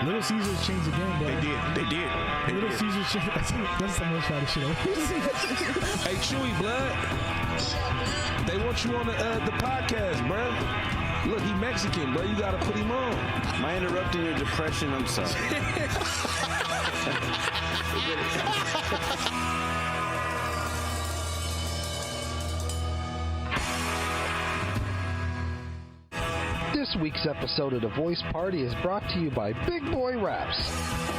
Little Caesars changed the game, bro. They did. Little Caesars changed. That's the most shot of shit. Hey, Chewy, blood. They want you on the podcast, bro. Look, he Mexican, bro. You gotta put him on. Am I interrupting your depression? I'm sorry. This week's episode of The Voice Party is brought to you by Big Boy Wraps.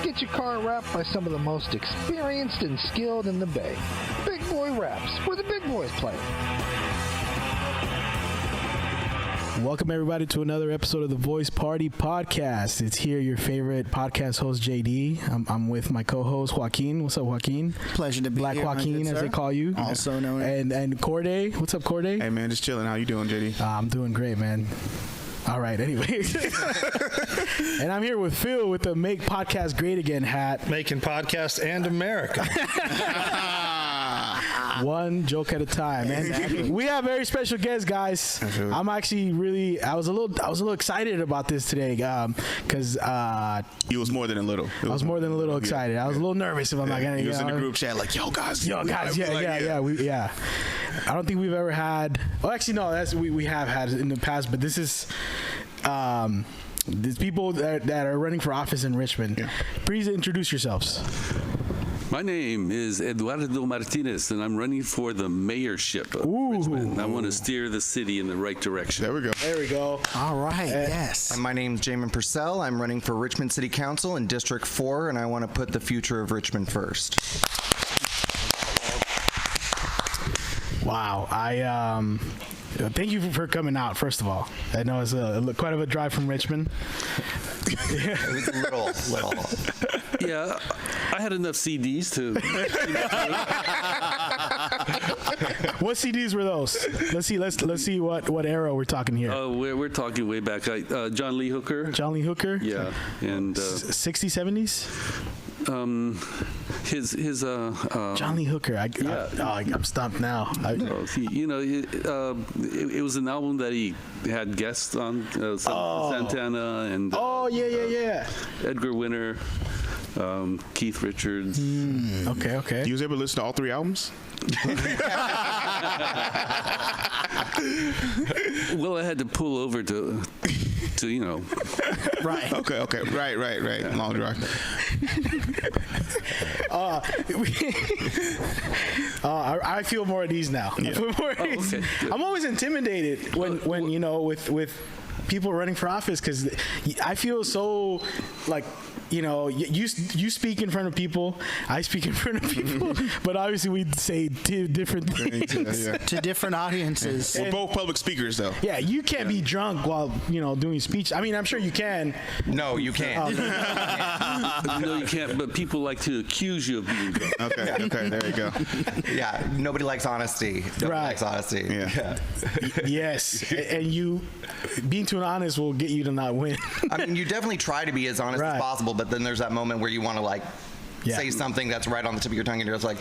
Get your car wrapped by some of the most experienced and skilled in the Bay. Big Boy Wraps, where the big boys play. Welcome everybody to another episode of the Voice Party Podcast. It's here, your favorite podcast host, JD. I'm with my co-host, Joaquin. What's up, Joaquin? Pleasure to be Black here. Joaquin, as they call you. Also known as. And Corday. What's up, Corday? Hey, man, just chilling. How you doing, JD? I'm doing great, man. All right, anyway. And I'm here with Phil with the Make Podcast Great Again hat. Making podcasts and America. One joke at a time. And we have very special guests, guys. Absolutely. I'm actually really, I was a little excited about this today, because You was more than a little. I was more than a little excited. I was a little nervous if I'm not gonna. He was in the group chat like, yo guys, yeah. I don't think we've ever had. Well, actually, no. That's we have had in the past, but this is. There's people that are running for office in Richmond. Yeah. Please introduce yourselves. My name is Eduardo Martinez, and I'm running for the mayorship of Richmond. I want to steer the city in the right direction. There we go. There we go. All right, yes. My name's Jamin Pursell. I'm running for Richmond City Council in District 4, and I want to put the future of Richmond first. Wow. Thank you for coming out, first of all. I know it's quite of a drive from Richmond. It was a little. Yeah, I had enough CDs to. What CDs were those? Let's see what era we're talking here. We're talking way back. John Lee Hooker. John Lee Hooker. Yeah, and 60s, 70s. His John Lee Hooker. I'm stumped now. It was an album that he had guests on, Santana and Edgar Winter, Keith Richards. Okay. You was able to listen to all three albums? Well, I had to pull over to Right. Okay. Right. Long drive. I feel more at ease now. Yeah. Okay. I'm always intimidated when with people running for office, because I feel so like. You speak in front of people, I speak in front of people, but obviously we say different things to different audiences. We're both public speakers, though. Yeah, you can't be drunk while doing speech. I mean, I'm sure you can. No, you can't. No, you can't. But people like to accuse you of being drunk. Okay, there you go. Yeah, nobody likes honesty. Nobody likes honesty. Yeah. Yes, and you being too honest will get you to not win. I mean, you definitely try to be as honest as possible, but then there's that moment where you want to say something that's right on the tip of your tongue, and you're just like,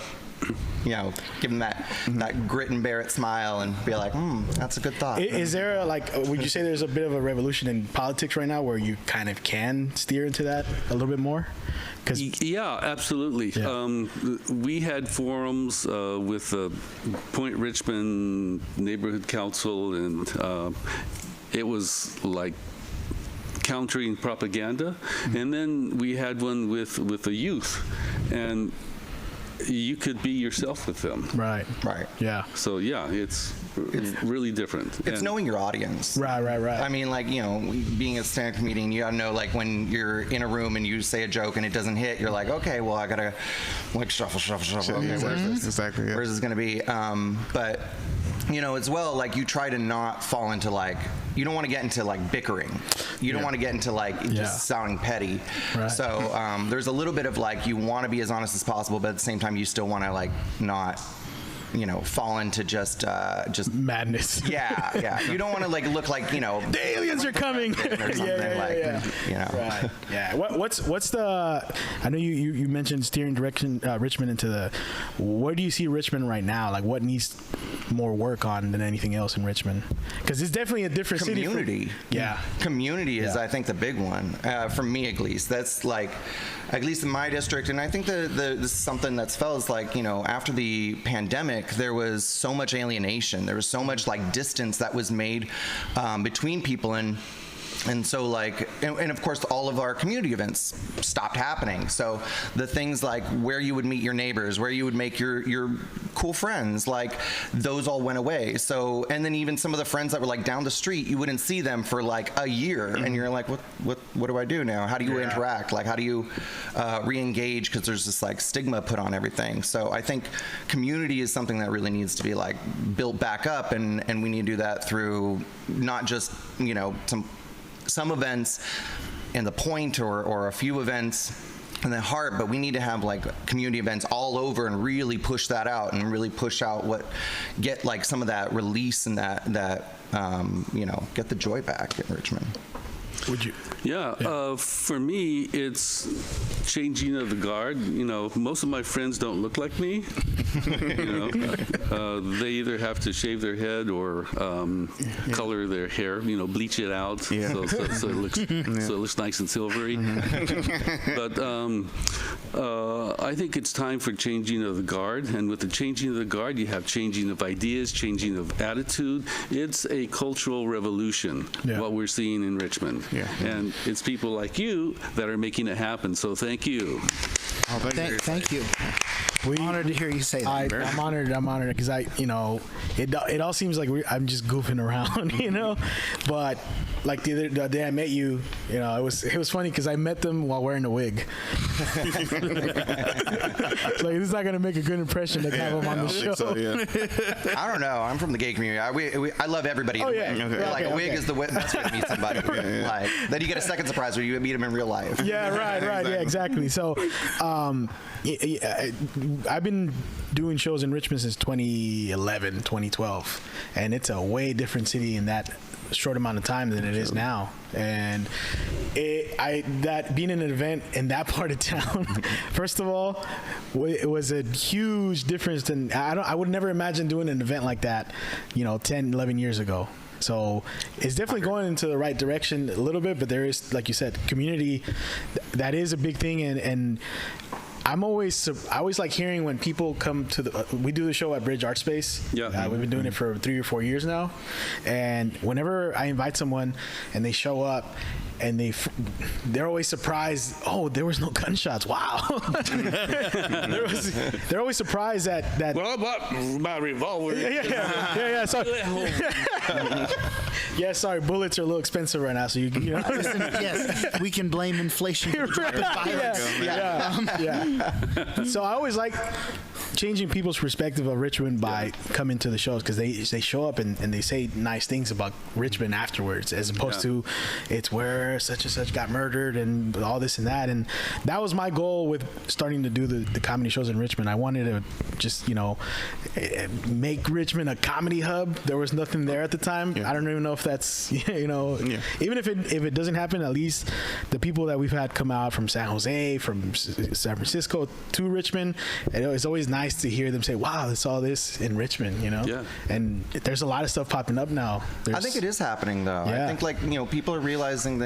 give them that grit and bear it smile and be like, that's a good thought. Is there would you say there's a bit of a revolution in politics right now where you kind of can steer into that a little bit more? Yeah, absolutely. Yeah. We had forums with Point Richmond Neighborhood Council, and it was like countering propaganda. And then we had one with the youth, and you could be yourself with them. Right. Yeah. So yeah, it's really different. It's knowing your audience. Right. I mean, being a stand-up comedian, you gotta know, when you're in a room and you say a joke and it doesn't hit, you're like, okay, well, I gotta shuffle. Okay, where's this? Exactly. Yeah. Where's this gonna be? But as well, you try to not fall into you don't want to get into bickering. You don't want to get into just sounding petty. Right. So there's a little bit of you want to be as honest as possible, but at the same time you still want to not fall into just madness. Yeah. You don't want to like look like the aliens are coming. Or something Right. Yeah. What's the? I know you mentioned steering direction Richmond into the. Where do you see Richmond right now? Like what needs more work on than anything else in Richmond? Because it's definitely a different community. Community is, I think, the big one for me at least. That's like, at least in my district, and I think this is something that's felt is like after the pandemic, there was so much alienation. There was so much like distance that was made between people and so like, and of course all of our community events stopped happening. So the things like where you would meet your neighbors, where you would make your cool friends, like those all went away. So, and then even some of the friends that were like down the street, you wouldn't see them for like a year, and you're like, what do I do now? How do you interact? Like how do you re-engage? Because there's this like stigma put on everything. So I think community is something that really needs to be like built back up, and we need to do that through not just some events in the point or a few events in the heart, but we need to have like community events all over and really push that out and really push out get like some of that release and that get the joy back in Richmond. Would you? Yeah. For me, it's changing of the guard. Most of my friends don't look like me. They either have to shave their head or color their hair. Bleach it out so it looks nice and silvery. But I think it's time for changing of the guard. And with the changing of the guard, you have changing of ideas, changing of attitude. It's a cultural revolution. What we're seeing in Richmond. And it's people like you that are making it happen. So thank you. Thank you. We're honored to hear you say that. I'm honored because it all seems like I'm just goofing around, but like the day I met you, it was funny because I met them while wearing a wig. So this is not gonna make a good impression to have them on the show. So, I don't know. I'm from the gay community. I love everybody. Oh, in yeah. a wig. Okay. Like a wig is the best way to meet somebody. Like then you get a second surprise when you meet them in real life. Yeah, right. Yeah, exactly. So, I've been doing shows in Richmond since 2011, 2012, and it's a way different city in that short amount of time than it is now. And that being in an event in that part of town, first of all, it was a huge difference. Than I would never imagine doing an event like that, 10, 11 years ago. So it's definitely going into the right direction a little bit, but there is, like you said, community. That is a big thing, and I always like hearing when people come to we do the show at Bridge Art Space. Yeah. We've been doing it for 3 or 4 years now. And whenever I invite someone and they show up and they're always surprised, oh, there was no gunshots. Wow. They're always surprised that Well, my revolver. Yeah. Sorry, bullets are a little expensive right now, so you know. Listen, yes, we can blame inflation for the drop in violence. Yeah. So I always like changing people's perspective of Richmond by coming to the shows, because they show up and they say nice things about Richmond afterwards, as opposed to it's where such and such got murdered and all this and that. And that was my goal with starting to do the comedy shows in Richmond. I wanted to just make Richmond a comedy hub. There was nothing there at the time. I don't even know if that's even if it doesn't happen, at least the people that we've had come out from San Jose, from San Francisco to Richmond, it's always nice to hear them say, wow, I saw this in Richmond, and there's a lot of stuff popping up now. I think it is happening though. I think people are realizing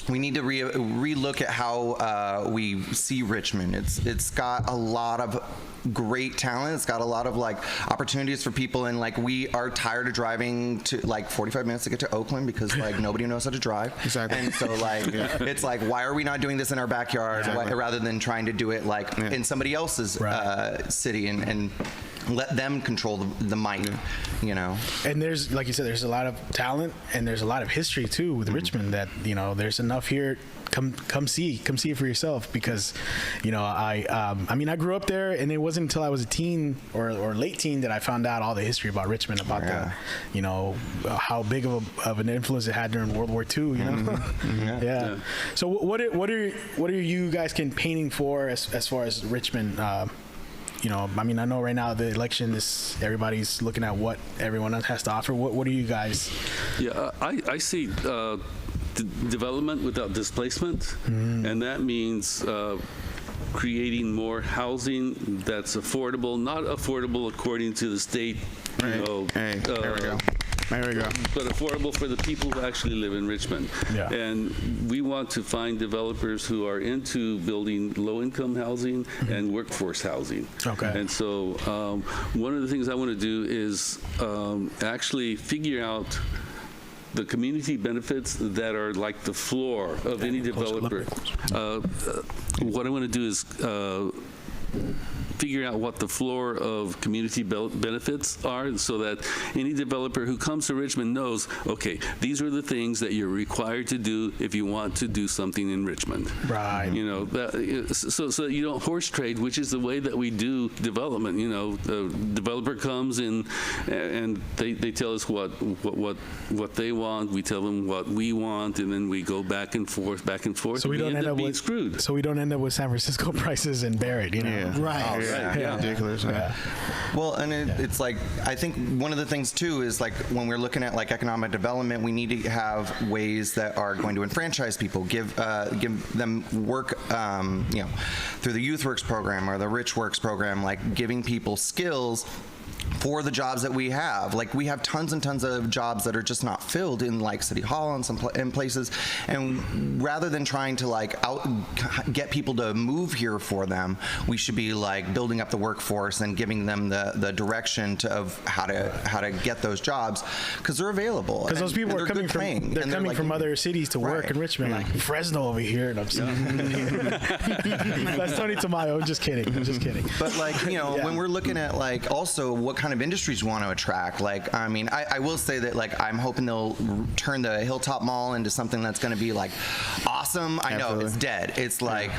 we need to re-look at how we see Richmond. It's got a lot of great talent. It's got a lot of opportunities for people, and we are tired of driving to 45 minutes to get to Oakland because nobody knows how to drive. Exactly. And so it's why are we not doing this in our backyard rather than trying to do it in somebody else's city and let them control the mic, And there's, like you said, there's a lot of talent and there's a lot of history too with Richmond that, there's enough here. Come see it for yourself, because, I grew up there, and it wasn't until I was a teen or late teen that I found out all the history about Richmond, about how big of an influence it had during World War II, Yeah. So what are you guys painting for as far as Richmond, I mean, I know right now the election is everybody's looking at what everyone else has to offer. What do you guys? Yeah, I see development without displacement, and that means creating more housing that's affordable, not affordable according to the state, there we go. There we go. but affordable for the people who actually live in Richmond. Yeah. And we want to find developers who are into building low-income housing and workforce housing. Okay. And so one of the things I want to do is actually figure out the community benefits that are like the floor of any developer. What I want to do is figure out what the floor of community benefits are, so that any developer who comes to Richmond knows, okay, these are the things that you're required to do if you want to do something in Richmond. Right. So you don't horse trade, which is the way that we do development. The developer comes in and they tell us what they want. We tell them what we want, and then we go back and forth. So we don't end up being with screwed. So we don't end up with San Francisco prices and Barrett. Right. Yeah. Ridiculous. Well, and it's like, I think one of the things too is like when we're looking at like economic development, we need to have ways that are going to enfranchise people, give them work, through the Youth Works program or the Rich Works program, like giving people skills for the jobs that we have. Like, we have tons and tons of jobs that are just not filled in like City Hall and some in places, and rather than trying to like get people to move here for them, we should be like building up the workforce and giving them the direction of how to get those jobs, because they're available. Because those people are coming from from other cities to work in Richmond, like Fresno over here, and I'm saying that's Tony Tamayo. I'm just kidding. But like, when we're looking at like also what kind of industries we want to attract, like, I mean, I will say that like I'm hoping they'll turn the Hilltop Mall into something that's going to be like awesome. I know it's dead. It's like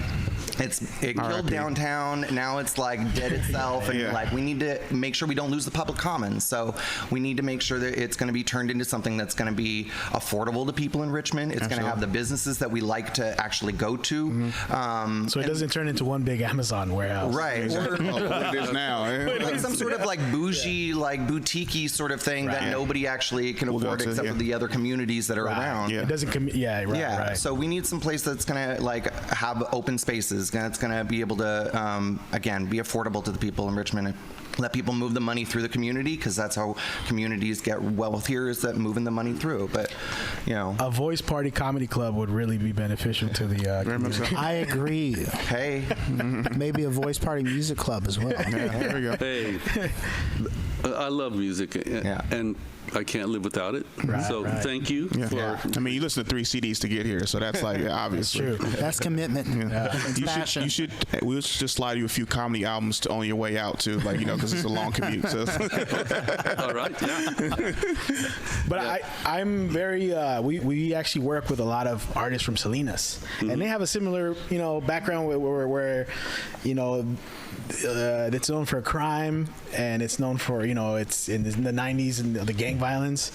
it killed downtown. Now it's like dead itself, and like we need to make sure we don't lose the public commons. So we need to make sure that it's going to be turned into something that's going to be affordable to people in Richmond. It's going to have the businesses that we like to actually go to. So it doesn't turn into one big Amazon warehouse, right? Or it is now. Like some sort of like bougie, like boutique-y sort of thing that nobody actually can afford except for the other communities that are around. It doesn't. Right. So we need some place that's gonna like have open spaces. That's gonna be able to again be affordable to the people in Richmond. And let people move the money through the community, because that's how communities get wealthier, is that moving the money through. But a voice party comedy club would really be beneficial to the community. I agree. Hey, maybe a voice party music club as well. There we go. Hey, I love music, and I can't live without it. Thank you. I mean, you listen to 3 CDs to get here, so that's like obviously. That's true. That's commitment. Passion. We'll just slide you a few comedy albums on your way out too, like because it's a long commute. So. All right. Yeah. But I'm very. We actually work with a lot of artists from Salinas, and they have a similar background where it's known for crime, and it's known for it's in the 90s and the gang violence,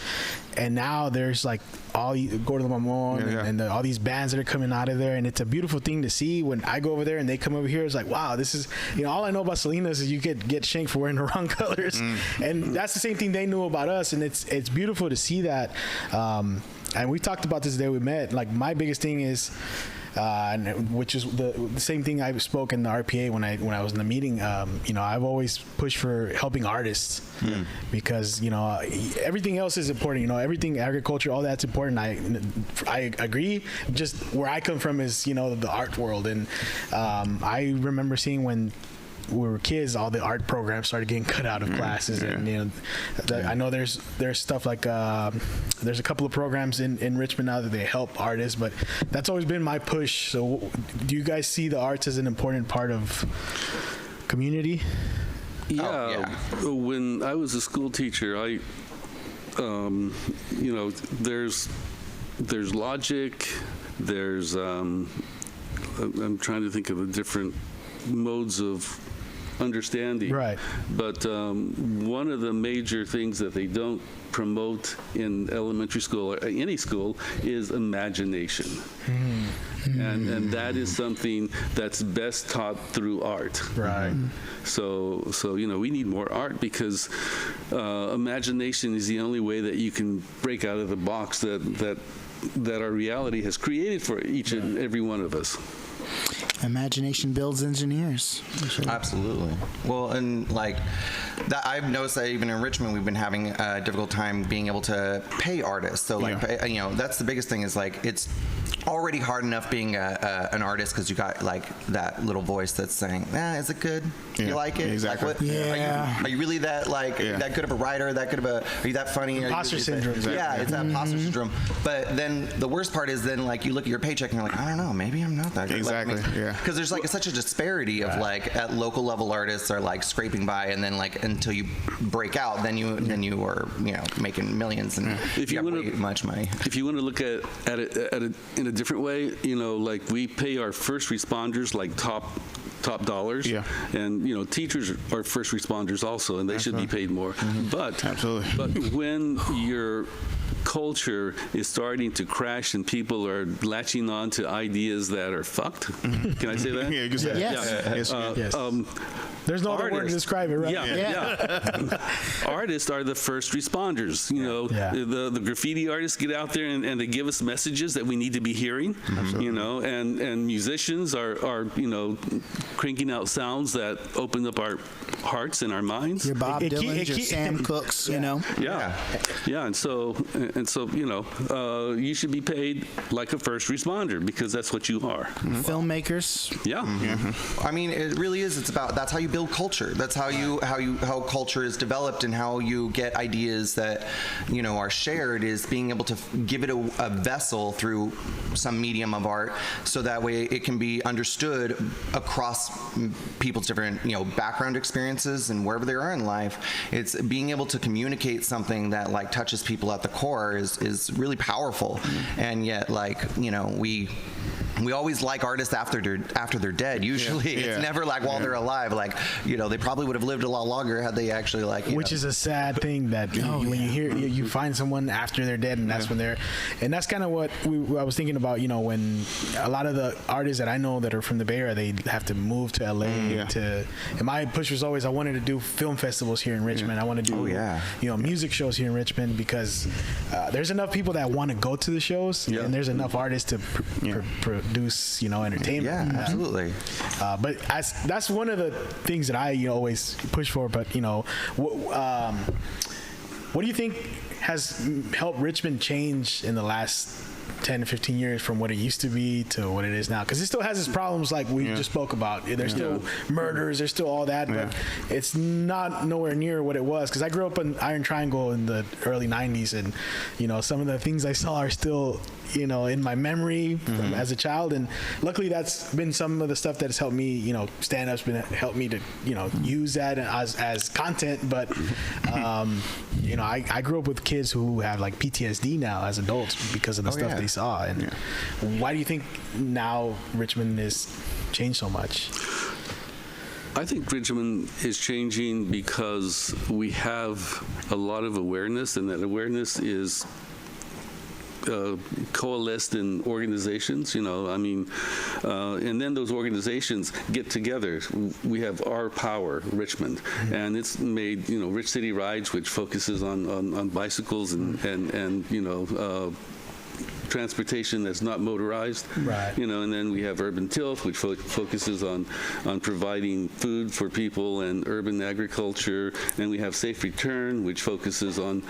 and now there's like all Gordo Mamon and all these bands that are coming out of there, and it's a beautiful thing to see. When I go over there and they come over here, it's like, wow, this is all I know about Salinas is you get shanked for wearing the wrong colors, and that's the same thing they knew about us, and it's beautiful to see that. And we talked about this the day we met. Like, my biggest thing is, which is the same thing I spoke in the RPA when I was in the meeting. I've always pushed for helping artists because everything else is important. Everything, agriculture, all that's important. I agree. Just where I come from is the art world, and I remember seeing when we were kids, all the art programs started getting cut out of classes, and I know there's stuff like there's a couple of programs in Richmond now that they help artists, but that's always been my push. So do you guys see the arts as an important part of community? When I was a school teacher, there's logic, there's I'm trying to think of the different modes of understanding. Right. But one of the major things that they don't promote in elementary school or any school is imagination. And that is something that's best taught through art. Right. So we need more art because imagination is the only way that you can break out of the box that our reality has created for each and every one of us. Imagination builds engineers. Absolutely. Well, and like that, I've noticed that even in Richmond, we've been having a difficult time being able to pay artists. So like, that's the biggest thing is like, it's already hard enough being an artist because you got like that little voice that's saying, is it good? You like it? Exactly. Like, are you really that that good of a writer? That good of are you that funny? Imposter syndrome. Yeah, it's that imposter syndrome. But then the worst part is then like you look at your paycheck and you're like, I don't know, maybe I'm not that good. Exactly. Because there's like such a disparity of like at local level artists are like scraping by, and then like until you break out, then you are making millions and if you want much money. If you want to look at it in a different way, like we pay our first responders like top dollars, and teachers are first responders also, and they should be paid more. But when your culture is starting to crash and people are latching on to ideas that are fucked. Can I say that? Yeah, you can say that. Yes. There's no other word to describe it, right? Yeah. Artists are the first responders. The graffiti artists get out there and they give us messages that we need to be hearing. And musicians are cranking out sounds that open up our hearts and our minds. Your Bob Dylan, your Sam Cooks, Yeah, and so you should be paid like a first responder because that's what you are. Filmmakers. Yeah. I mean, it really is. It's about that's how you build culture. That's how culture is developed and how you get ideas that are shared. Is being able to give it a vessel through some medium of art, so that way it can be understood across people's different background experiences and wherever they are in life. It's being able to communicate something that like touches people at the core is really powerful. And yet we always like artists after they're dead. Usually, it's never like while they're alive. Like they probably would have lived a lot longer had they actually Which is a sad thing that when you hear you find someone after they're dead, and that's when and that's kind of what I was thinking about. When a lot of the artists that I know that are from the Bay Area, they have to move to LA and my push was always I wanted to do film festivals here in Richmond. I want to do music shows here in Richmond because there's enough people that want to go to the shows, and there's enough artists to produce entertainment. Yeah, absolutely. But that's one of the things that I always push for. But what do you think has helped Richmond change in the last 10 to 15 years from what it used to be to what it is now? Because it still has its problems like we just spoke about. There's still murders, there's still all that, but it's not nowhere near what it was. Because I grew up in Iron Triangle in the early 90s, and some of the things I saw are still in my memory as a child, and luckily that's been some of the stuff that has helped me stand up's been helped me to use that as content. But I grew up with kids who have like PTSD now as adults because of the stuff they saw. And why do you think now Richmond has changed so much? I think Richmond is changing because we have a lot of awareness, and that awareness is coalesced in organizations, and then those organizations get together. We have Our Power Richmond, and it's made, Rich City Rides, which focuses on bicycles and transportation that's not motorized, and then we have Urban Tilth, which focuses on providing food for people and urban agriculture, and we have Safe Return, which focuses on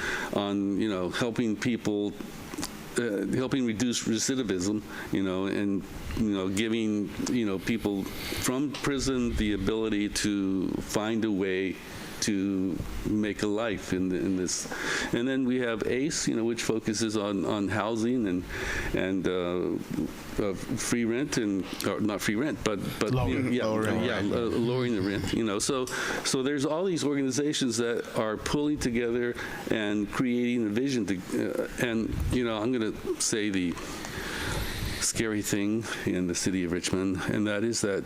helping people. Helping reduce recidivism, and giving people from prison the ability to find a way to make a life in this. And then we have ACE, which focuses on housing and free rent, and or not free rent, but lowering the rent. So there's all these organizations that are pulling together and creating a vision to, and I'm going to say the scary thing in the city of Richmond, and that is that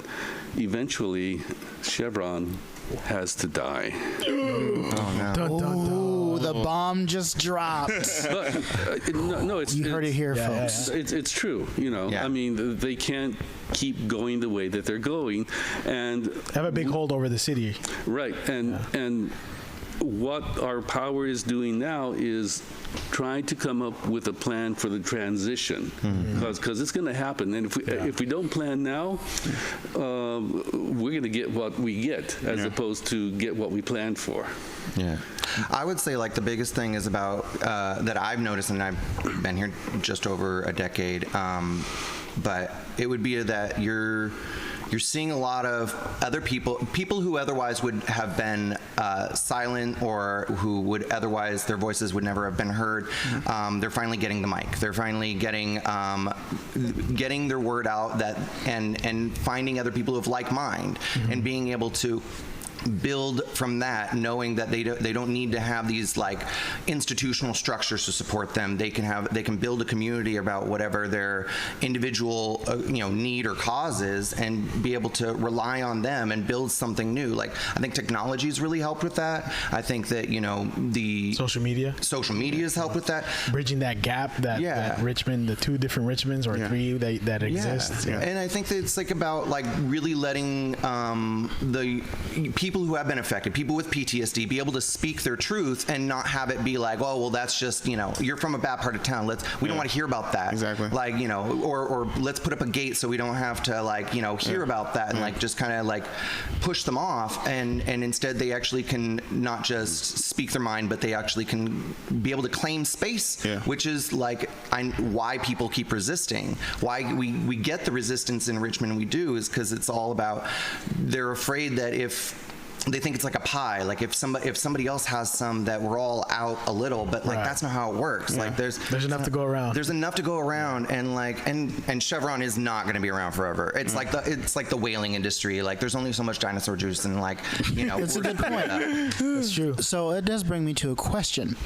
eventually Chevron has to die. Ooh, the bomb just dropped. But, no, You heard it here, folks. It's true. You know, I mean, they can't keep going the way that they're going, and have a big hold over the city. Right, and what our power is doing now is trying to come up with a plan for the transition, because it's going to happen. And if we don't plan now, we're going to get what we get as opposed to get what we planned for. Yeah, I would say like the biggest thing is about that I've noticed, and I've been here just over a decade, but it would be that you're seeing a lot of other people who otherwise would have been silent, or who would otherwise their voices would never have been heard. They're finally getting the mic. They're finally getting their word out, and finding other people of like mind, and being able to build from that, knowing that they don't need to have these like institutional structures to support them. They can build a community about whatever their individual need or cause is, and be able to rely on them and build something new. Like, I think technology's really helped with that. I think that the social media has helped with that, bridging that gap that Richmond, the two different Richmonds or three that exist. And I think that it's like about like really letting the people who have been affected, people with PTSD, be able to speak their truth and not have it be like, oh, well, that's just, you're from a bad part of town. We don't want to hear about that. Exactly. Like, or let's put up a gate so we don't have to like, hear about that, and like just kind of like push them off. And instead they actually can not just speak their mind, but they actually can be able to claim space, which is like why people keep resisting. Why we get the resistance in Richmond, we do, is because it's all about, they're afraid that if they think it's like a pie, like if somebody else has some, that we're all out a little, but like that's not how it works. Like there's enough to go around. There's enough to go around, and like and Chevron is not going to be around forever. It's like the whaling industry. Like there's only so much dinosaur juice, and like That's a good point. That's true. So it does bring me to a question.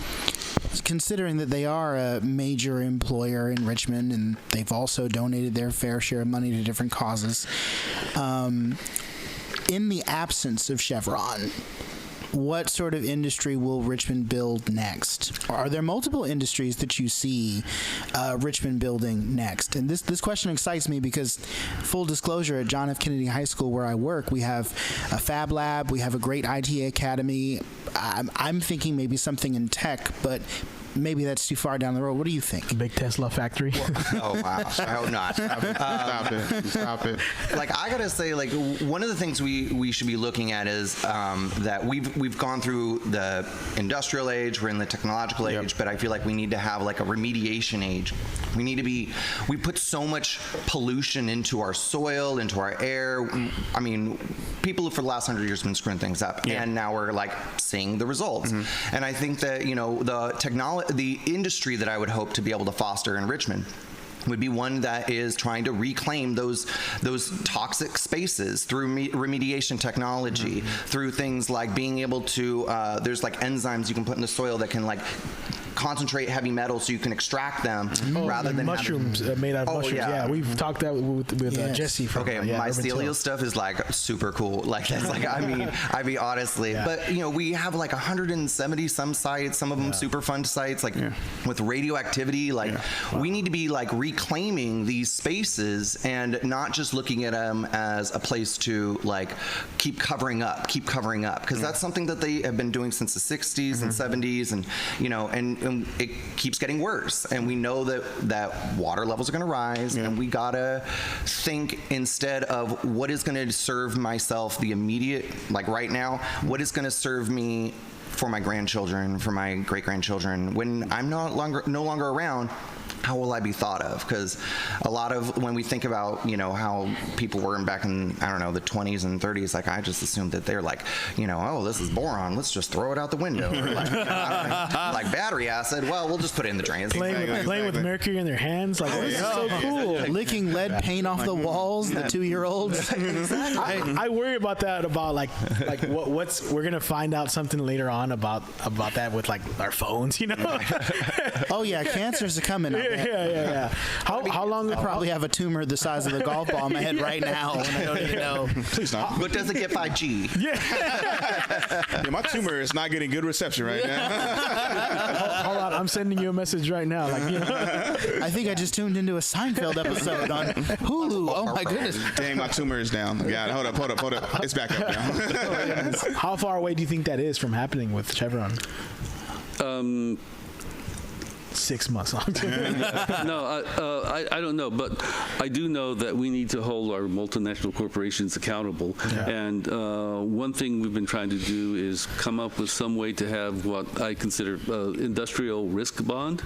Considering that they are a major employer in Richmond, and they've also donated their fair share of money to different causes, in the absence of Chevron, what sort of industry will Richmond build next? Are there multiple industries that you see Richmond building next? And this question excites me because, full disclosure, at John F. Kennedy High School where I work, we have a fab lab, we have a great IT academy. I'm thinking maybe something in tech, but maybe that's too far down the road. What do you think? Big Tesla factory. Oh wow! I hope not. Stop it. Like, I gotta say, like, one of the things we should be looking at is that we've gone through the industrial age, we're in the technological age, but I feel like we need to have like a remediation age. We put so much pollution into our soil, into our air. I mean, people for the last 100 years have been screwing things up, and now we're like seeing the results. And I think that the industry that I would hope to be able to foster in Richmond would be one that is trying to reclaim those toxic spaces through remediation technology, through things like being able to there's like enzymes you can put in the soil that can like concentrate heavy metals so you can extract them rather than mushrooms made out of mushrooms. Yeah, we've talked that with Jesse from mycelial stuff is like super cool. Like that's like I mean honestly, but we have like 170 some sites, some of them super fun sites like with radioactivity. Like we need to be like reclaiming these spaces and not just looking at them as a place to like keep covering up because that's something that they have been doing since the 60s and 70s, and and it keeps getting worse, and we know that water levels are going to rise, and we gotta think instead of what is going to serve myself the immediate, like right now, what is going to serve me for my grandchildren, for my great-grandchildren when I'm no longer around. How will I be thought of? Because a lot of when we think about how people were back in the 20s and 30s, like I just assumed that they're like oh, this is boron, let's just throw it out the window. Or like, like battery acid, well, we'll just put it in the drains. Playing with mercury in their hands, like this is so cool. Licking lead paint off the walls, the 2-year-olds. I worry about that, about like what's we're gonna find out something later on about that with like our phones, Oh yeah, cancers are coming. Yeah. How long? I probably have a tumor the size of the golf ball in my head right now, and I don't even know. Please not. But does it get 5G? Yeah, my tumor is not getting good reception right now. Hold on, I'm sending you a message right now. Like, I think I just tuned into a Seinfeld episode on Hulu. Oh my goodness. Dang, my tumor is down. Yeah, hold up. It's back up now. how far away do you think that is from happening with Chevron? 6 months. No, I don't know, but I do know that we need to hold our multinational corporations accountable. Yeah. And one thing we've been trying to do is come up with some way to have what I consider industrial risk bond,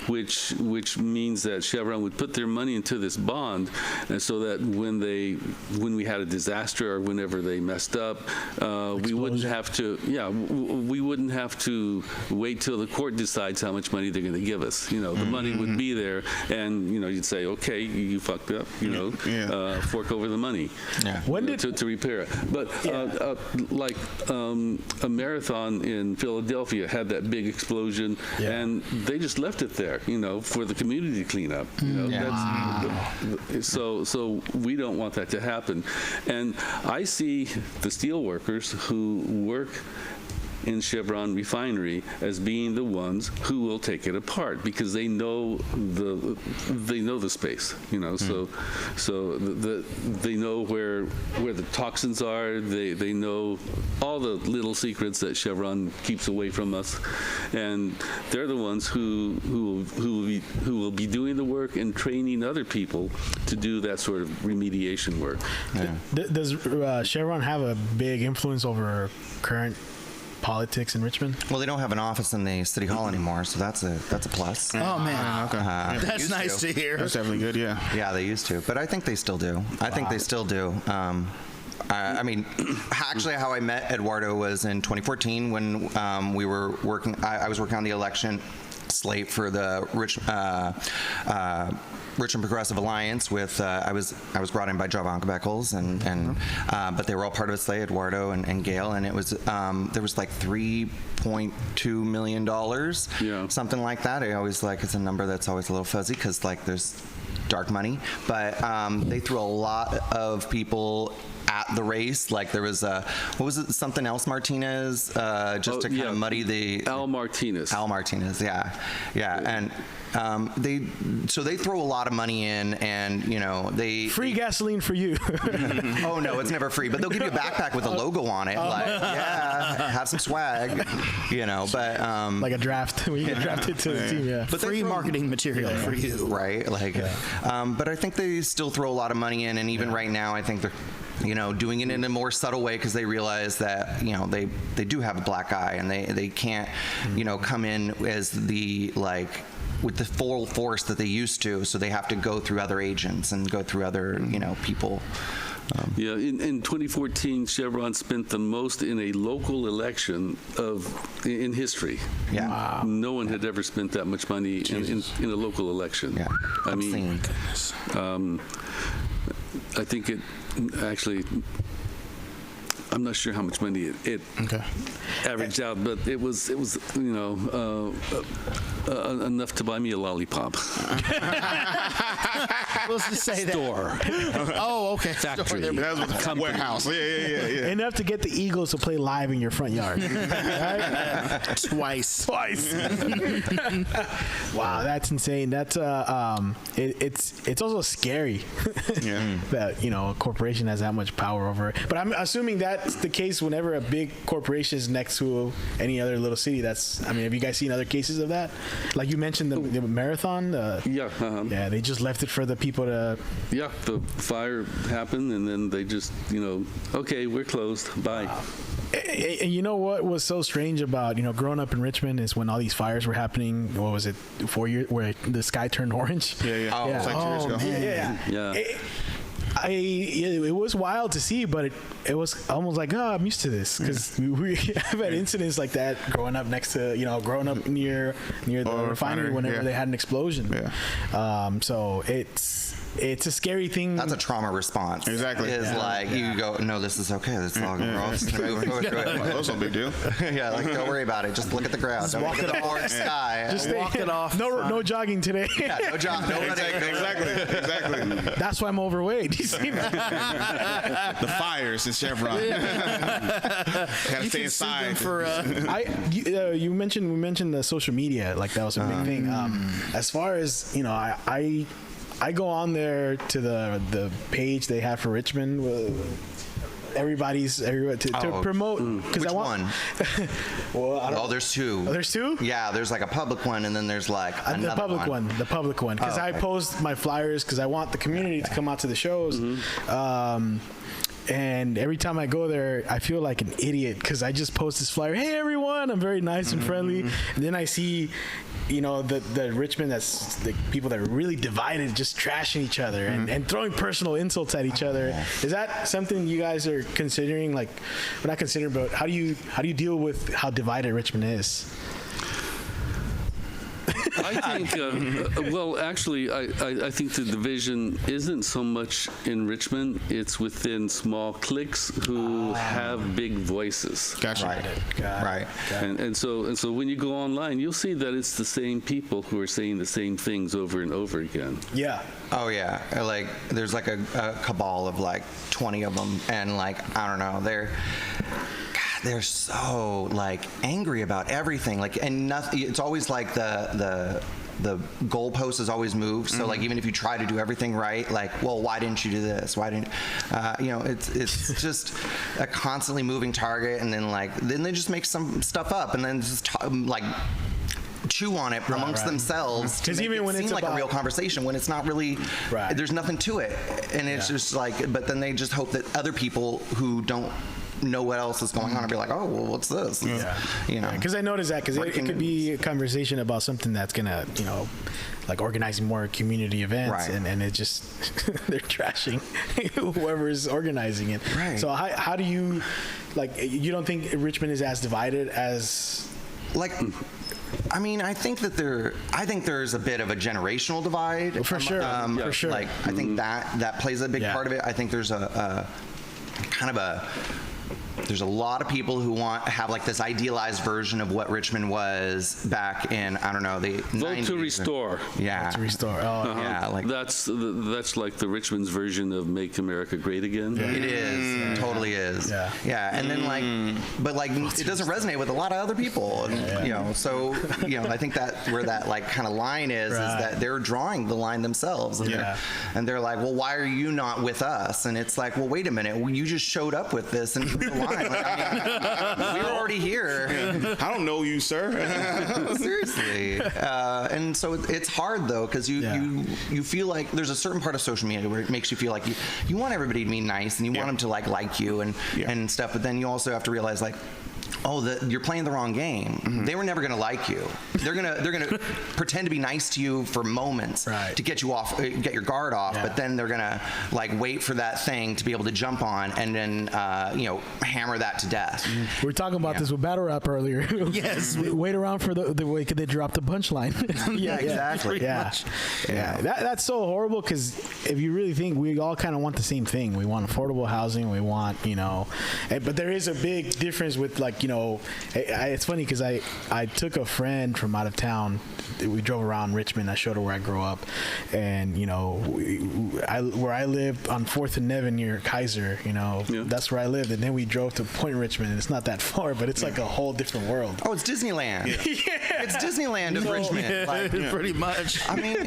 which means that Chevron would put their money into this bond, and so that when we had a disaster or whenever they messed up, we wouldn't have to. Yeah, we wouldn't have to wait till the court decides how much money they're going to give us. The money would be there, and you'd say, okay, you fucked up. Fork over the money. Yeah. When did to repair it? But like a marathon in Philadelphia had that big explosion, and they just left it there. For the community cleanup. So we don't want that to happen, and I see the steel workers who work in Chevron refinery as being the ones who will take it apart because they know the space, so they know where the toxins are. They know all the little secrets that Chevron keeps away from us, and they're the ones who will be doing the work and training other people to do that sort of remediation work. Yeah. Does Chevron have a big influence over current politics in Richmond? Well, they don't have an office in the city hall anymore, so that's a plus. Oh man, okay. That's nice to hear. That's definitely good. Yeah, they used to, but I think they still do. I think they still do. I mean, actually, how I met Eduardo was in 2014 when we were working. I was working on the election slate for the Richmond Progressive Alliance with I was brought in by Joe Beckles and but they were all part of a slate, Eduardo and Gail, and it was there was like $3.2 million, something like that. I always it's a number that's always a little fuzzy because there's dark money, but they threw a lot of people at the race. There was what was it, something else, Martinez, just to kind of muddy the Al Martinez, and they throw a lot of money in, and they free gasoline for you. Oh no, it's never free, but they'll give you a backpack with a logo on it, have some swag, but like a draft when you get drafted to the team, but free marketing material for you, right? But I think they still throw a lot of money in, and even right now I think they're doing it in a more subtle way because they realize that they do have a black eye, and they can't come in as the with the full force that they used to, so they have to go through other agents and go through other people. In 2014, Chevron spent the most in a local election in history. Yeah, wow. No one had ever spent that much money in a local election. Yeah, I mean, I think it actually. I'm not sure how much money it averaged out, but it was enough to buy me a lollipop. Let's just say Store. Oh, okay. Factory. That was a warehouse. Yeah. Enough to get the Eagles to play live in your front yard. Twice. Wow, that's insane. That's it's also scary that a corporation has that much power over it. But I'm assuming that's the case whenever a big corporation is next to any other little city. Have you guys seen other cases of that? Like you mentioned the marathon. Yeah, they just left it for the people to. Yeah, the fire happened, and then they just okay, we're closed. Bye. And you know what was so strange about growing up in Richmond is when all these fires were happening. What was it, 4 years where the sky turned orange? Yeah. Oh, It was like 2 years ago. It was wild to see, but it was almost like, I'm used to this because we have had incidents like that growing up next to, growing up near the refinery whenever they had an explosion. Yeah. So it's it's a scary thing. That's a trauma response. Exactly. It's like you go, no, this is okay. This is all going wrong. That's no big deal. Yeah, like don't worry about it. Just look at the ground. Don't look at the orange sky. Just walk it off. No jogging today. Yeah, no job. No Exactly. That's why I'm overweight. You see me? The fires in Chevron. Gotta stay inside. We mentioned the social media, like that was a big thing. As far as I go on there to the page they have for Richmond. Everybody to promote because Which I want. Well, there's two. Oh, there's two? Yeah, there's like a public one, and then there's like another the public one. The public one, because I post my flyers because I want the community to come out to the shows. And every time I go there, I feel like an idiot because I just post this flyer. Hey, everyone! I'm very nice and friendly. And then I see, the Richmond that's the people that are really divided, just trashing each other and throwing personal insults at each other. Is that something you guys are considering? Like, we're not considering, but how do you deal with how divided Richmond is? I think, well, actually, I think the division isn't so much in Richmond. It's within small cliques who have big voices. Gotcha. Right. And so when you go online, you'll see that it's the same people who are saying the same things over and over again. Yeah. Oh yeah, like there's like a cabal of like 20 of them, and like I don't know, they're so like angry about everything, like, and nothing. It's always like the goalpost is always moved. So like even if you try to do everything right, like, well, why didn't you do this? Why didn't it's just a constantly moving target, and then they just make some stuff up, and then just like chew on it amongst themselves to make it seem like a real conversation when it's not really. There's nothing to it, and it's just like. But then they just hope that other people who don't know what else is going on and be like, oh, well, what's this? Because I noticed that because it could be a conversation about something that's gonna, like organizing more community events, and it just they're trashing whoever is organizing it. Right. So how do you, like, you don't think Richmond is as divided as like? I mean, I think there's a bit of a generational divide. For sure. Like, I think that plays a big part of it. I think there's there's a lot of people who have like this idealized version of what Richmond was back in, I don't know, the Vote 90s. to restore. Yeah. Vote to restore. Oh, yeah. Like that's like the Richmond's version of Make America Great Again. Yeah. It is. It totally is. Yeah. Yeah. And then but it doesn't resonate with a lot of other people. And, so, I think that where that like kind of line is that they're drawing the line themselves. And they're like, well, why are you not with us? And it's like, well, wait a minute. Well, you just showed up with this and the line. Like, I mean, we're already here. I don't know you, sir. Seriously. And so it's hard though, because you feel like there's a certain part of social media where it makes you feel like you want everybody to be nice and you want them to like you and stuff, but then you also have to realize like, you're playing the wrong game. They were never going to like you. They're gonna pretend to be nice to you for moments to get you off, get your guard off. But then they're gonna like wait for that thing to be able to jump on and then hammer that to death. We were talking about this with battle rap earlier. Yes, wait around for the way they drop the punchline. Exactly. That's so horrible because if you really think, we all kind of want the same thing. We want affordable housing. We want but there is a big difference with like it's funny because I took a friend from out of town. We drove around Richmond. I showed her where I grew up, and where I lived on 4th and Nevin near Kaiser. That's where I lived, and then we drove to Point Richmond. And it's not that far, but it's like a whole different world. Oh, it's Disneyland. It's Disneyland of Richmond. Like, pretty much. I mean,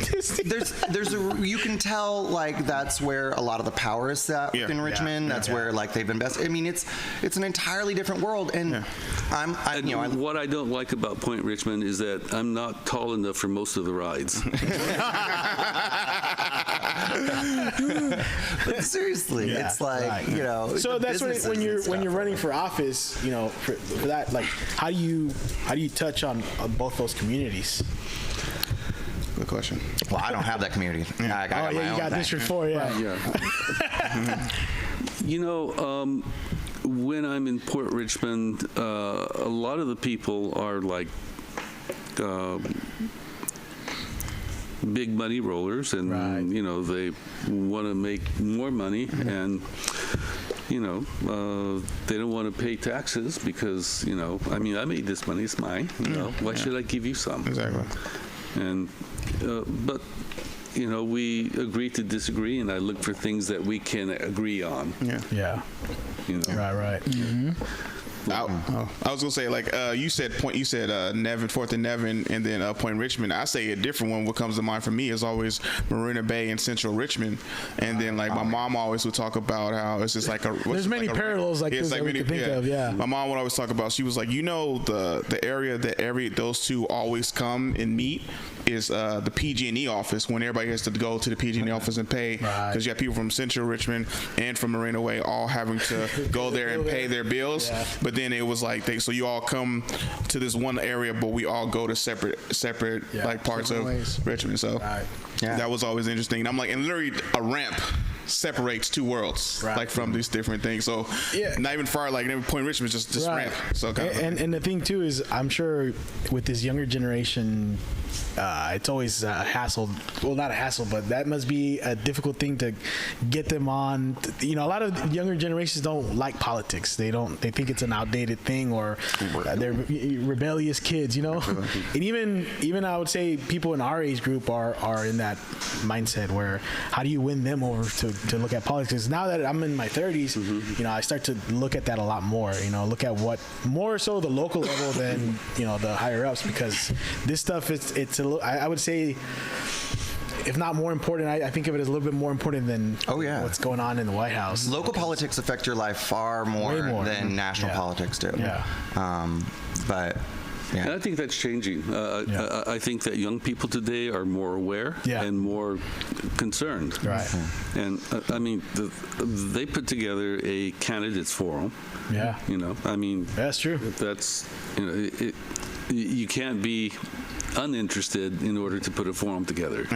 you can tell like that's where a lot of the power is set in Richmond. That's where like they've invested. I mean, it's an entirely different world, and what I don't like about Point Richmond is that I'm not tall enough for most of the rides. But seriously, it's like So that's when you're running for office, for that, like how do you touch on both those communities? Good question. Well, I don't have that community. I got my own you got thing. District 4, when I'm in Port Richmond, a lot of the people are like big money rollers, and they want to make more money, and they don't want to pay taxes because I made this money, it's mine. Why should I give you some? Exactly. And but we agree to disagree, and I look for things that we can agree on. Yeah. Right. Mm-hmm. I was gonna say, like, you said Nevin, 4th and Nevin, and then Point Richmond. I say a different one. What comes to mind for me is always Marina Bay and Central Richmond, and then like my mom always would talk about how it's just like there's many parallels like this that we can think of. Yeah, my mom would always talk about. She was like, the area that those two always come and meet is the PG&E office, when everybody has to go to the PG&E office and pay, because you have people from Central Richmond and from Marina Way all having to go there and pay their bills. But then it was like so you all come to this one area, but we all go to separate like parts of Richmond. So that was always interesting. And I'm like, and literally a ramp separates two worlds, like from these different things. So not even far, like Point Richmond, just ramp. So and the thing too is, I'm sure with this younger generation, it's always a hassle. Well, not a hassle, but that must be a difficult thing to get them on. A lot of younger generations don't like politics. They think it's an outdated thing, or they're rebellious kids. And even I would say people in our age group are in that mindset where how do you win them over to look at politics? Now that I'm in my 30s, I start to look at that a lot more. Look at what more so the local level than the higher ups, because this stuff it's a little, I would say, if not more important, I think of it as a little bit more important than what's going on in the White House. Local politics affect your life far more than national politics do. But and I think that's changing. I think that young people today are more aware and more concerned. Right. And they put together a candidates forum. Yeah. That's true. That's you can't be uninterested in order to put a forum together.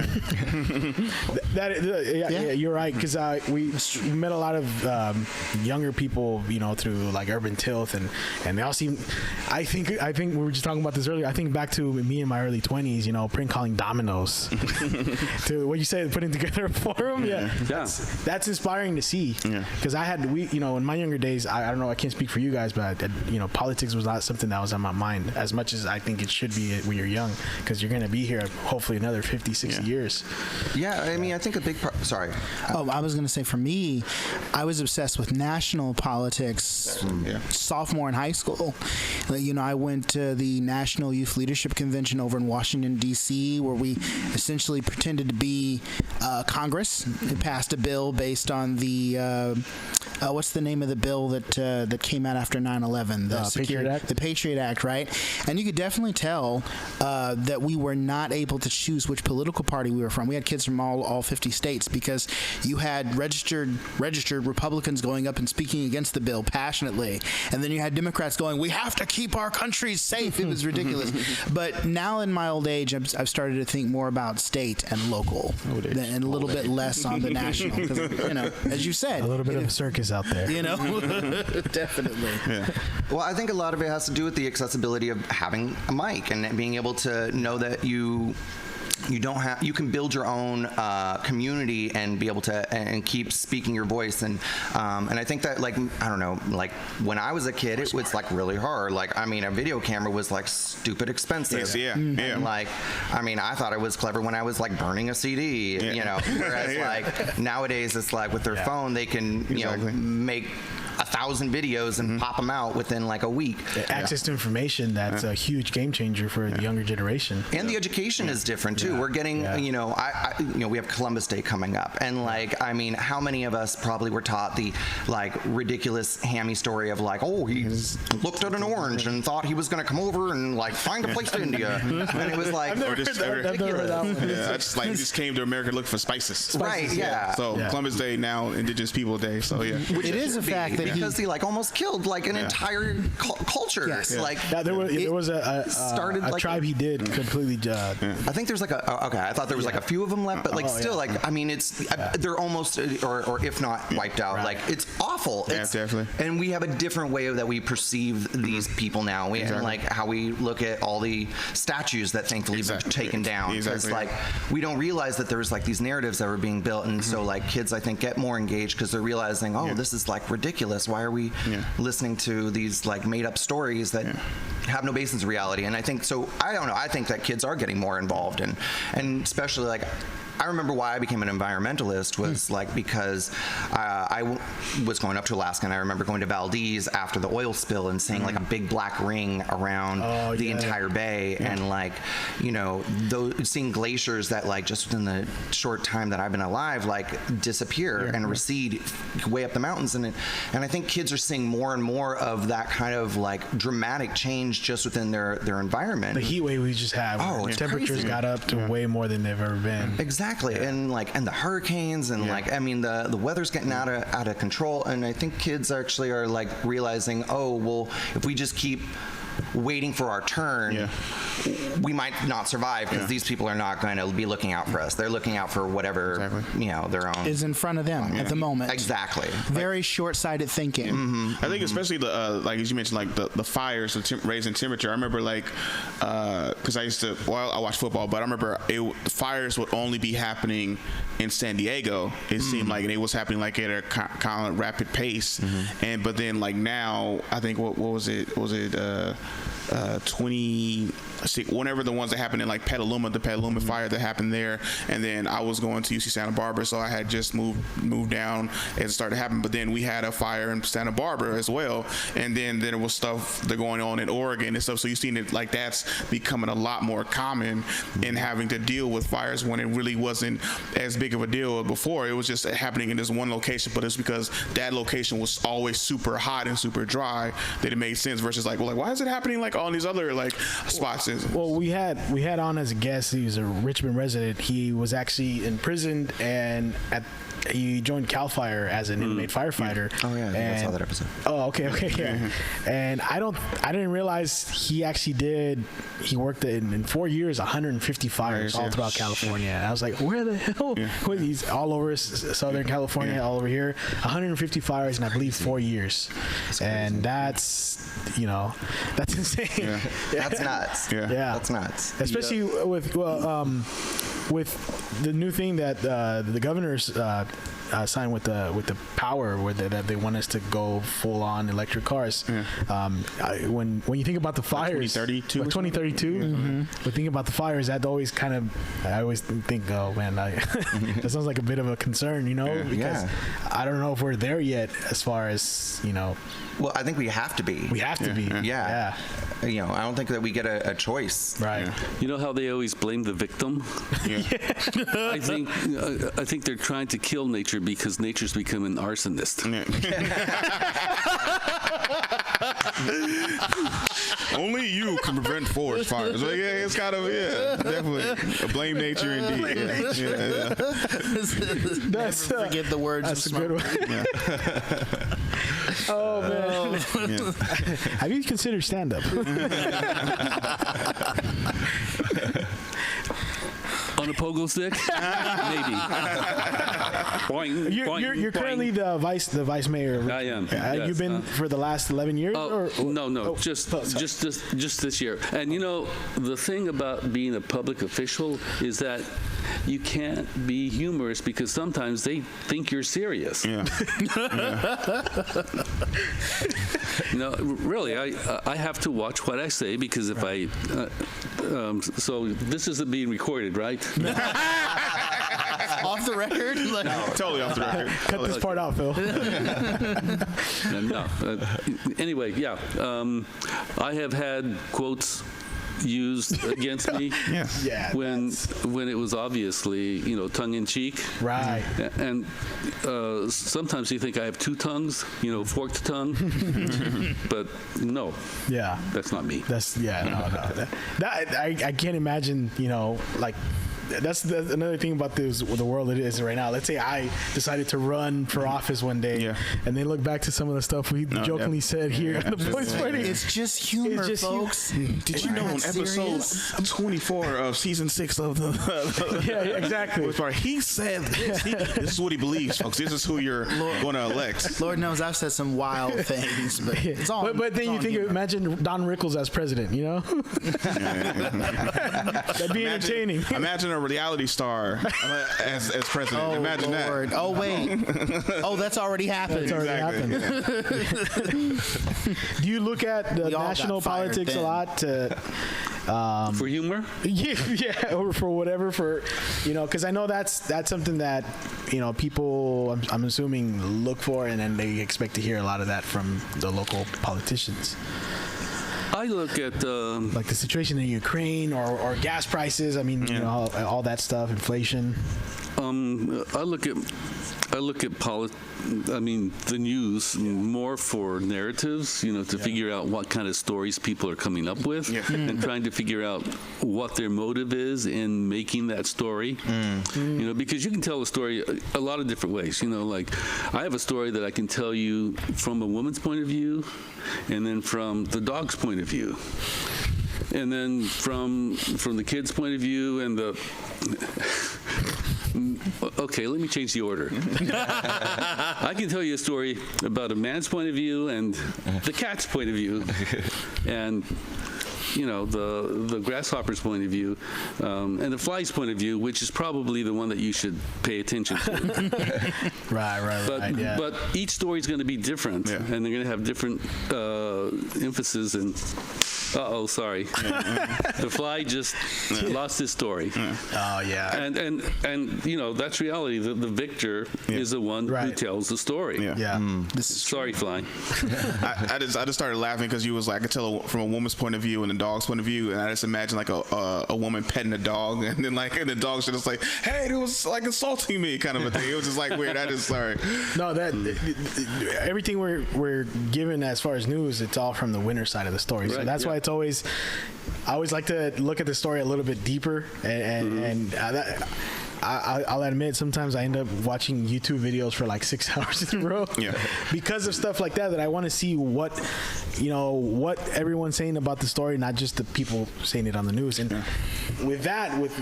You're right, because we met a lot of younger people, through like Urban Tilth, and they all seem. I think we were just talking about this earlier. I think back to me in my early 20s, prank calling dominoes. To what you said, putting together a forum. That's inspiring to see. Because in my younger days, I don't know, I can't speak for you guys, but politics was not something that was on my mind as much as I think it should be when you're young, because you're going to be here hopefully another 50, 60 years. I think a big part. Sorry. I was going to say, for me, I was obsessed with national politics sophomore in high school. I went to the National Youth Leadership Convention over in Washington, D.C., where we essentially pretended to be Congress. It passed a bill based on the what's the name of the bill that came out after 9/11? The Patriot Act, right? And you could definitely tell that we were not able to choose which political party we were from. We had kids from all 50 states, because you had registered Republicans going up and speaking against the bill passionately, and then you had Democrats going, "We have to keep our countries safe." It was ridiculous. But now in my old age, I've started to think more about state and local, and a little bit less on the national. Because as you said, a little bit of a circus out there. Definitely. Well, I think a lot of it has to do with the accessibility of having a mic and being able to know that you can build your own community and be able to and keep speaking your voice, and I think that, like, I don't know, like when I was a kid, it was like really hard. Like, a video camera was like stupid expensive. And like, I thought it was clever when I was like burning a CD, whereas like nowadays it's like with their phone they can make 1,000 videos and pop them out within like a week. Access to information, that's a huge game changer for the younger generation. And the education is different too. We're getting, we have Columbus Day coming up, and like, how many of us probably were taught the like ridiculous hammy story of like, oh, he looked at an orange and thought he was going to come over and like find a place to India, and it was like ridiculous. He just came to America looking for spices. Right? Yeah. So Columbus Day now, Indigenous People Day. So it is a fact that because he like almost killed like an entire culture. Yes. Like there was a tribe he did completely. I think there's like I thought there was like a few of them left, but like still like I mean it's they're almost or if not wiped out. Like it's awful. It's, definitely. And we have a different way that we perceive these people now. And like how we look at all the statues that thankfully have been taken down. Because like we don't realize that there's like these narratives that were being built, and so like kids I think get more engaged because they're realizing, this is like ridiculous. Why are we listening to these like made up stories that have no basis in reality? And I think so. I don't know. I think that kids are getting more involved, and especially like. I remember why I became an environmentalist was like because I was going up to Alaska, and I remember going to Valdez after the oil spill and seeing like a big black ring around the entire bay, and like seeing glaciers that like just within the short time that I've been alive like disappear and recede way up the mountains, and I think kids are seeing more and more of that kind of like dramatic change just within their environment. The heat wave we just had, temperatures crazy. Got up to way more than they've ever been. Exactly. And the hurricanes and like I mean the weather's getting out of control, and I think kids actually are like realizing, if we just keep waiting for our turn, we might not survive because these people are not going to be looking out for us. They're looking out for whatever their own is in front of them at the moment. Exactly. Very short-sighted thinking. I think especially the like as you mentioned, like the fires, raising temperature. I remember like because I used to I watch football, but I remember fires would only be happening in San Diego. It seemed like, and it was happening like at a kind of rapid pace. And but then like now, I think what was it? 26, whenever the ones that happened in like Petaluma, the Petaluma fire that happened there, and then I was going to UC Santa Barbara, so I had just moved down as it started happening. But then we had a fire in Santa Barbara as well, and then there was stuff that going on in Oregon and stuff. So you've seen it like that's becoming a lot more common in having to deal with fires when it really wasn't as big of a deal before. It was just happening in this one location, but it's because that location was always super hot and super dry that it made sense. Versus like, why is it happening like all these other like spots? Well, we had on as a guest. He was a Richmond resident. He was actually imprisoned, and he joined CAL FIRE as an inmate firefighter. Oh yeah, I think I saw that episode. Oh, okay, yeah. And I didn't realize he actually he worked in 4 years 150 fires all throughout California. And I was like, where the hell? He's all over Southern California, all over here. 150 fires in I believe 4 years. And that's insane. That's nuts. Yeah, that's nuts. Especially with the new thing that the governor's signed with the power, that they want us to go full on electric cars. When you think about the fires, 2032. But think about the fires, that always I always think, oh man, that sounds like a bit of a concern, because I don't know if we're there yet as far as Well, I think we have to be. Yeah. I don't think that we get a choice. Right. Yeah. You know how they always blame the victim? I think they're trying to kill nature because nature's become an arsonist. Only you can prevent forest fires. Like, it's kind of definitely blame nature indeed. Never forget the words. That's a good one. Oh man. Have you considered stand-up? On a pogo stick? Maybe. Boing, You're currently the vice mayor. I am. You've been for the last 11 years? No, just this year. And the thing about being a public official is that you can't be humorous because sometimes they think you're serious. Yeah. No, really, I have to watch what I say because if I so this isn't being recorded, right? Off the record? Totally off the record. Cut this part out, Phil. No. Anyway, yeah. I have had quotes used against me when it was obviously tongue in cheek, right? And sometimes you think I have two tongues, forked tongue, but no, that's not me. That's no. That I can't imagine, like that's another thing about the world it is right now. Let's say I decided to run for office one day, and they look back to some of the stuff we jokingly said here on the Voice Party. It's just humor, folks. Did you know on episode 24 of season 6 of the yeah, exactly. Voice Party, he said this. This is what he believes, folks. This is who you're going to elect. Lord knows I've said some wild things, but it's all. But then you think, imagine Don Rickles as president, you know? That'd be entertaining. Imagine a reality star as president. Oh, imagine Lord. that. Oh, wait. Oh, that's already happened. That's already happened. Do you look at the national politics a lot to, for humor? Yeah, or for whatever, because I know that's something that people I'm assuming look for, and then they expect to hear a lot of that from the local politicians. I look at like the situation in Ukraine or gas prices. I mean, all that stuff, inflation. I look at the news more for narratives, to figure out what kind of stories people are coming up with, and trying to figure out what their motive is in making that story. Because you can tell a story a lot of different ways. Like I have a story that I can tell you from a woman's point of view, and then from the dog's point of view, and then from the kid's point of view, and the okay, let me change the order. I can tell you a story about a man's point of view and the cat's point of view, and the grasshopper's point of view, and the fly's point of view, which is probably the one that you should pay attention to. Right. Yeah. But each story is going to be different, and they're going to have different emphasis and. Sorry. The fly just lost his story. Oh yeah. And that's reality. The victor is the one who tells the story. Sorry, fly. I just started laughing because you was like, I could tell from a woman's point of view and a dog's point of view, and I just imagine like a woman petting a dog, and then and the dog should just like, hey, it was like insulting me, kind of a thing. It was just like weird. I just sorry. No, that everything we're given as far as news, it's all from the winner side of the story. So that's why I always like to look at the story a little bit deeper, and I'll admit sometimes I end up watching YouTube videos for like 6 hours in a row because of stuff like that I want to see what everyone's saying about the story, not just the people saying it on the news. And with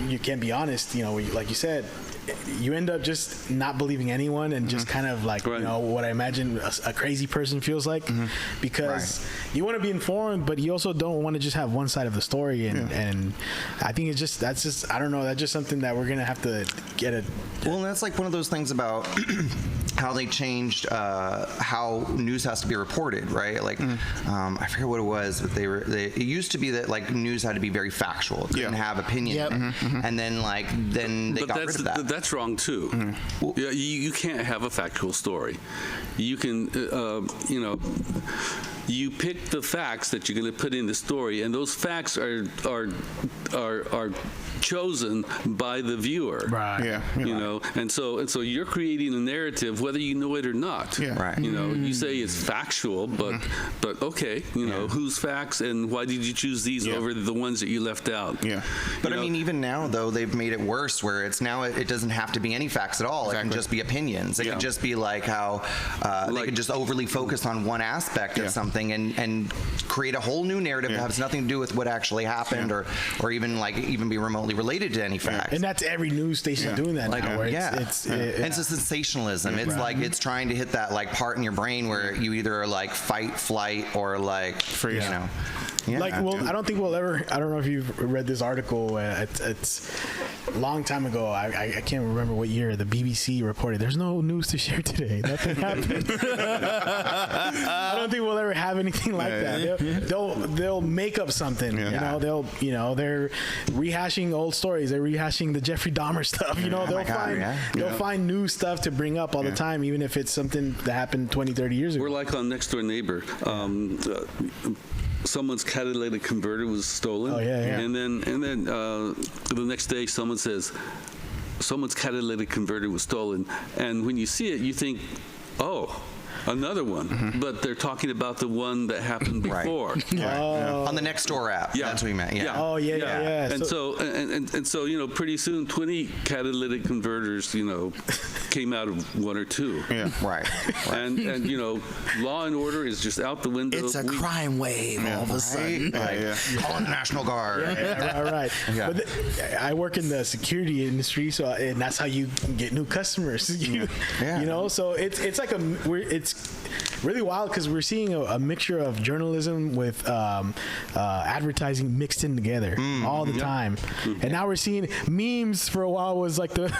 you can't be honest, like you said, you end up just not believing anyone and just kind of like what I imagine a crazy person feels like, because you want to be informed, but you also don't want to just have one side of the story. And I think that's just I don't know, that's just something that we're gonna have to get it. Well, that's like one of those things about how they changed how news has to be reported, right? Like I forget what it was, but it used to be that like news had to be very factual, it couldn't have opinion, and then they got rid of that. That's wrong too. You can't have a factual story. You can, you pick the facts that you're going to put in the story, and those facts are chosen by the viewer. Right. And so you're creating a narrative whether you know it or not. Right. You say it's factual, but okay, whose facts and why did you choose these over the ones that you left out? But I mean, even now though, they've made it worse where it's now it doesn't have to be any facts at all. Exactly. It can just be opinions. It can just be like how they can just overly focus on one aspect of something and create a whole new narrative that has nothing to do with what actually happened or even be remotely related to any facts. And that's every news station doing that now. Where it's a sensationalism. It's like it's trying to hit that like part in your brain where you either are like fight, flight, or like freeze. I don't think we'll ever. I don't know if you've read this article. It's a long time ago. I can't remember what year. The BBC reported there's no news to share today. Nothing happened. I don't think we'll ever have anything like that. They'll make up something. They're rehashing old stories. They're rehashing the Jeffrey Dahmer stuff. They'll find new stuff to bring up all the time, even if it's something that happened 20, 30 years ago. We're like on Next Door Neighbor. Someone's catalytic converter was stolen. And then the next day someone says someone's catalytic converter was stolen, and when you see it you think, oh, another one, but they're talking about the one that happened before. On the Nextdoor app. Yeah. That's what you meant. Yeah. Oh yeah. And so pretty soon 20 catalytic converters, came out of one or two. Yeah. Right. And Law and Order is just out the window. It's a crime wave all of a sudden. Calling the National Guard. Right. Yeah. But I work in the security industry, and that's how you get new customers. So it's like it's really wild because we're seeing a mixture of journalism with advertising mixed in together all the time. And now we're seeing memes. For a while was like the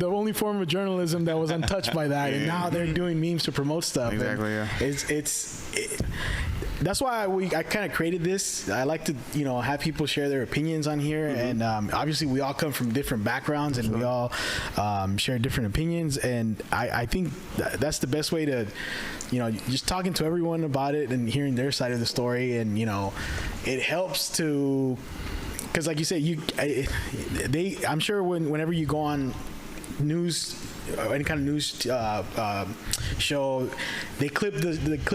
only form of journalism that was untouched by that, and now they're doing memes to promote stuff. Exactly. That's why I kind of created this. I like to have people share their opinions on here, and obviously we all come from different backgrounds, and we all share different opinions, and I think that's the best way to just talking to everyone about it and hearing their side of the story, and it helps to, because like you said, I'm sure whenever you go on news, any kind of news show, they clip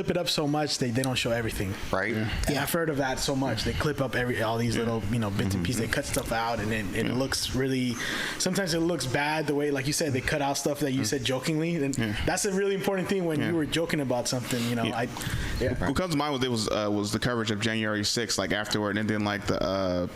it up so much they don't show everything. Right. And I've heard of that so much. They clip up all these little bits and pieces. They cut stuff out, and it looks really. Sometimes it looks bad the way, like you said, they cut out stuff that you said jokingly, and that's a really important thing when you were joking about something. What comes to mind was the coverage of January 6th, like afterward, and then like the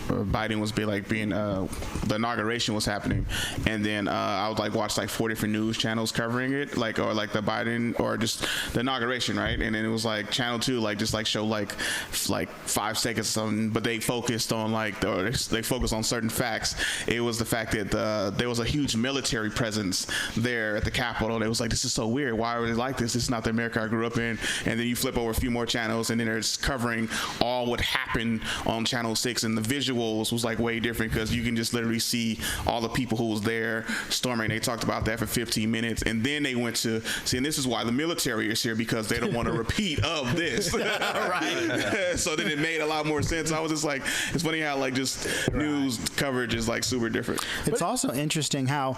Biden was being the inauguration was happening, and then I would watch 4 different news channels covering it, or the Biden or just the inauguration, right? And then it was Channel 2 show 5 seconds or something, but they focused on they focused on certain facts. It was the fact that there was a huge military presence there at the Capitol. It was this is so weird. Why are they like this? This is not the America I grew up in. And then you flip over a few more channels, and then it's covering all what happened on Channel 6, and the visuals was way different because you can just literally see all the people who was there storming. They talked about that for 15 minutes, and then they went to see, and this is why the military is here, because they don't want a repeat of this. Right. So then it made a lot more sense. I was just it's funny how just news coverage is super different. It's also interesting how,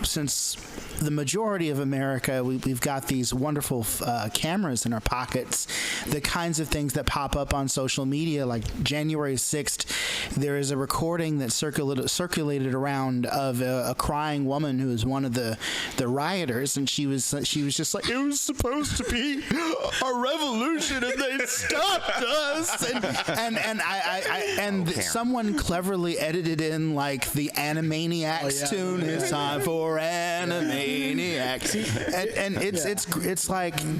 since the majority of America, we've got these wonderful cameras in our pockets, the kinds of things that pop up on social media, like January 6th, there is a recording that circulated around of a crying woman who was one of the rioters, and she was just like, it was supposed to be a revolution and they stopped us, and someone cleverly edited in the Animaniacs tune. It's time for Animaniacs, and it's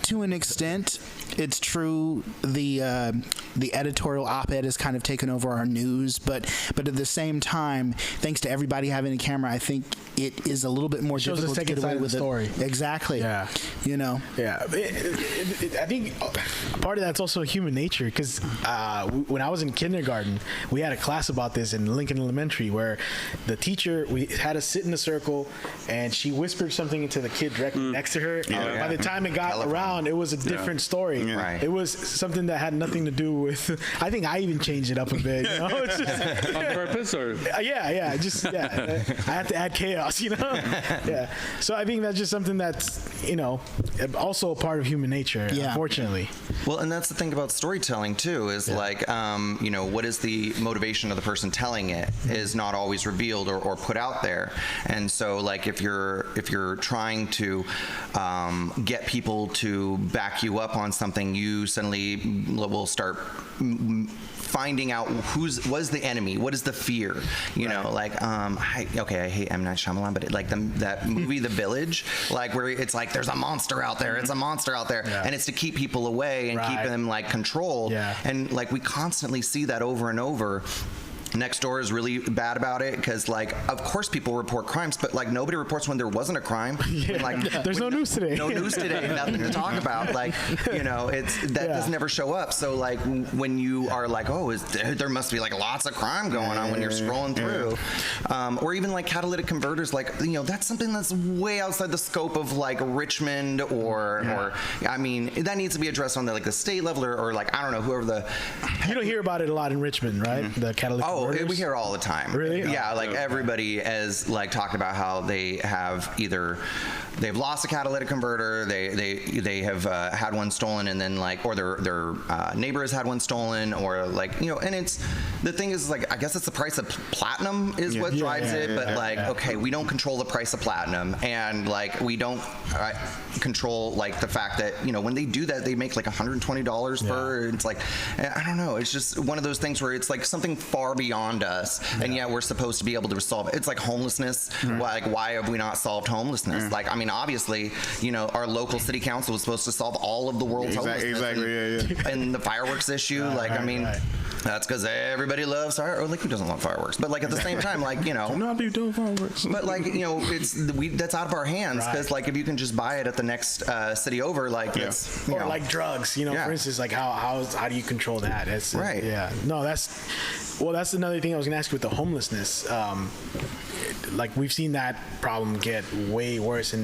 to an extent it's true. The editorial op-ed has kind of taken over our news, but at the same time, thanks to everybody having a camera, I think it is a little bit more difficult to get away with story. Exactly. Yeah. Yeah. I think part of that's also human nature, because when I was in kindergarten, we had a class about this in Lincoln Elementary, where the teacher, we had us sit in a circle, and she whispered something into the kid directly next to her. By the time it got around, it was a different story. Yeah. Right. It was something that had nothing to do with. I think I even changed it up a bit. It's just, on purpose, or I had to add chaos. Yeah. So I think that's just something that's also a part of human nature. Yeah. Unfortunately. Well, and that's the thing about storytelling too, is what is the motivation of the person telling it is not always revealed or put out there. And so if you're trying to get people to back you up on something, you suddenly will start finding out was the enemy, what is the fear, I hate M. Night Shyamalan, but that movie The Village, where it's there's a monster out there, it's a monster out there, and it's to keep people away and keep them controlled, and we constantly see that over and over. Nextdoor is really bad about it because, of course, people report crimes, but nobody reports when there wasn't a crime. There's no news today. No news today. Nothing to talk about. Does never show up. So when you are there must be lots of crime going on when you're scrolling through, or even catalytic converters. That's something that's way outside the scope of Richmond or I mean that needs to be addressed on the state level or I don't know, whoever the. You don't hear about it a lot in Richmond, right? The catalytic. Oh, we hear all the time. Really? Yeah, like everybody has like talked about how they have either they've lost a catalytic converter, they have had one stolen, and then like, or their neighbor has had one stolen, or like, you know, and it's the thing is like, I guess it's the price of platinum is what drives it, but like, okay, we don't control the price of platinum, and like we don't control like the fact that, you know, when they do that, they make like $120 per. It's like, I don't know, it's just one of those things where it's like something far beyond us, and yet we're supposed to be able to solve it. It's like homelessness. Like, why have we not solved homelessness? Like, I mean, obviously, you know, our local city council was supposed to solve all of the world's homelessness. Exactly. And the fireworks issue, like, I mean, that's because everybody loves fireworks. Or like, who doesn't love fireworks? But like at the same time, like, you know, not be doing fireworks. But like, you know, that's out of our hands, because like if you can just buy it at the next city over, like it's, you or know, like drugs, you know, for instance, like how do you control that? That's right. Yeah. No, that's another thing I was gonna ask you with the homelessness. Like we've seen that problem get way worse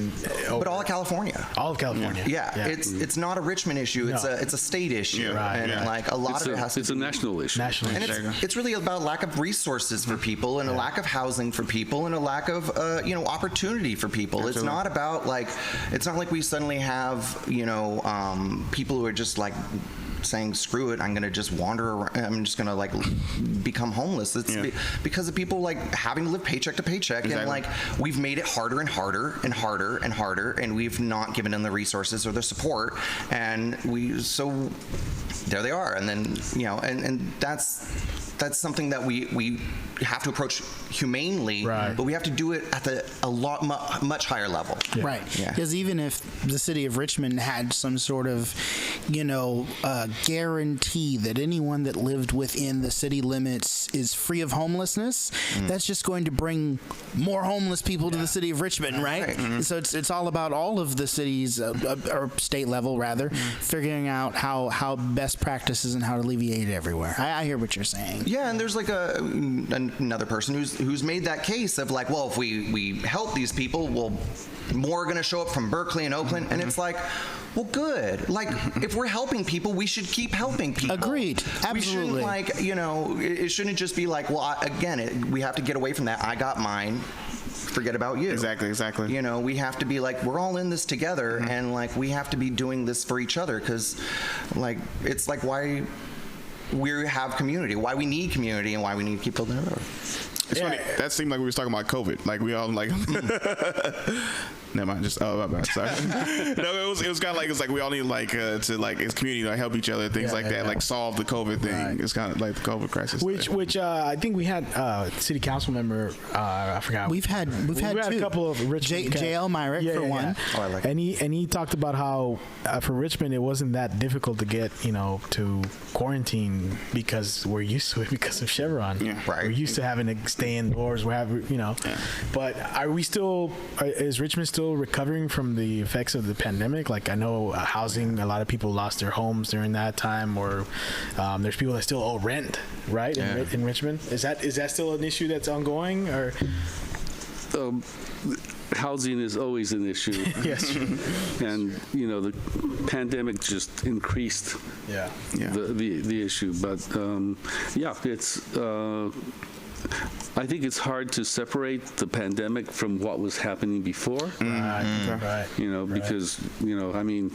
but all of California. All of California. Yeah. It's not a Richmond issue. It's a state issue, and like a lot of it has to. It's a national issue. And it's really about lack of resources for people, and a lack of housing for people, and a lack of you know, opportunity for people. Absolutely. It's not about like, it's not like we suddenly have, you know, people who are just like saying screw it, I'm gonna just wander around, I'm just gonna like become homeless. It's because of people like having to live paycheck to paycheck. Exactly. And like we've made it harder and harder and harder and harder, and we've not given them the resources or the support, and so there they are. And then, you know, and that's something that we have to approach humanely, but we have to do it at much higher level. Right. Because even if the city of Richmond had some sort of, you know, guarantee that anyone that lived within the city limits is free of homelessness, that's just going to bring more homeless people to the city of Richmond, right? So it's all about all of the cities, or state level rather, figuring out how best practices and how to alleviate it everywhere. I hear what you're saying. Yeah, and there's like another person who's made that case of like, well, if we help these people, well, more are going to show up from Berkeley and Oakland, and it's like, well, good. Like, if we're helping people, we should keep helping people. Agreed. Absolutely. We shouldn't, like, you know, it shouldn't just be like, well, we have to get away from that. I got mine. Forget about you. Exactly. You know, we have to be like, we're all in this together, and like we have to be doing this for each other, because like it's like why we have community, why we need community, and why we need to keep building it over. It's funny. That seemed like we was talking about COVID. Like we all like. Never mind. Just my bad. Sorry. No, it was kind of like it's like we all need like to like as community like help each other, things like that, like solve the COVID thing. Right. It's kind of like the COVID crisis. Which I think we had city council member. I forgot. We've had a couple of Richmond. JL Myrick for one. Oh, I like and he talked about how for Richmond it wasn't that difficult to get, you know, to quarantine because we're used to it because of Chevron. Yeah. Right. We're used to having to stay indoors. We're having, you know, but are we still? Is Richmond still recovering from the effects of the pandemic? Like I know housing, a lot of people lost their homes during that time, or there's people that still owe rent, right? In Richmond, is that still an issue that's ongoing, or? Housing is always an issue. Yes, and you know the pandemic just increased the issue. But it's. I think it's hard to separate the pandemic from what was happening before. Right. You know, because, you know, I mean,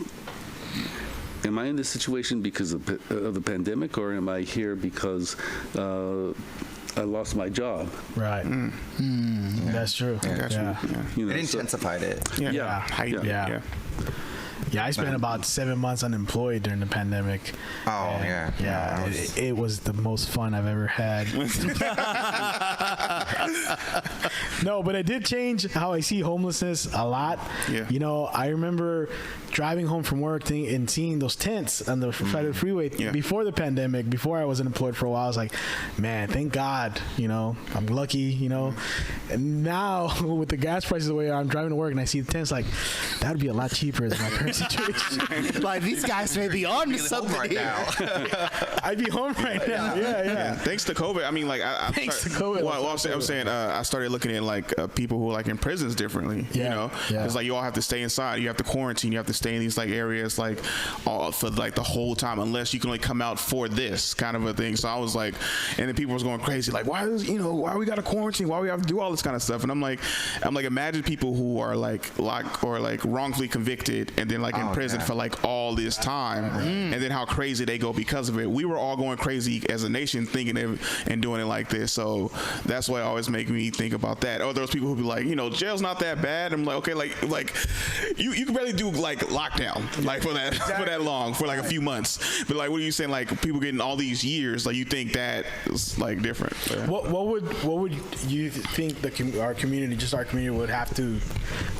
am I in this situation because of the pandemic, or am I here because I lost my job? Right. That's true. Yeah. You know, it intensified it. Yeah. Yeah, I spent about 7 months unemployed during the pandemic. Oh, yeah. It was the most fun I've ever had. No, but it did change how I see homelessness a lot. Yeah. You know, I remember driving home from work and seeing those tents on the side of the freeway before the pandemic, before I was unemployed for a while. I was like, man, thank God, you know, I'm lucky, you know. And now with the gas prices the way I'm driving to work and I see the tents, like, that would be a lot cheaper than my current situation. Like, these guys may be on to something right now. I'd be home right now. Yeah. Thanks to COVID, I mean, like, Thanks to COVID. Well, I'm saying, I started looking at like people who are like in prisons differently. You know, it's like you all have to stay inside. You have to quarantine. You have to stay in these like areas like for like the whole time unless you can only come out for this kind of a thing. So I was like, and then people was going crazy like, why we got to quarantine? Why we have to do all this kind of stuff? And I'm like, imagine people who are like locked or like wrongfully convicted and then like in prison for like all this time, and then how crazy they go because of it. We were all going crazy as a nation thinking and doing it like this. So that's why it always make me think about that. Or those people who be like, jail's not that bad. I'm like, okay, like you can barely do like lockdown like for that long, for like a few months. But like, what are you saying? Like people getting all these years, like you think that is like different. Yeah. What would you think our community would have to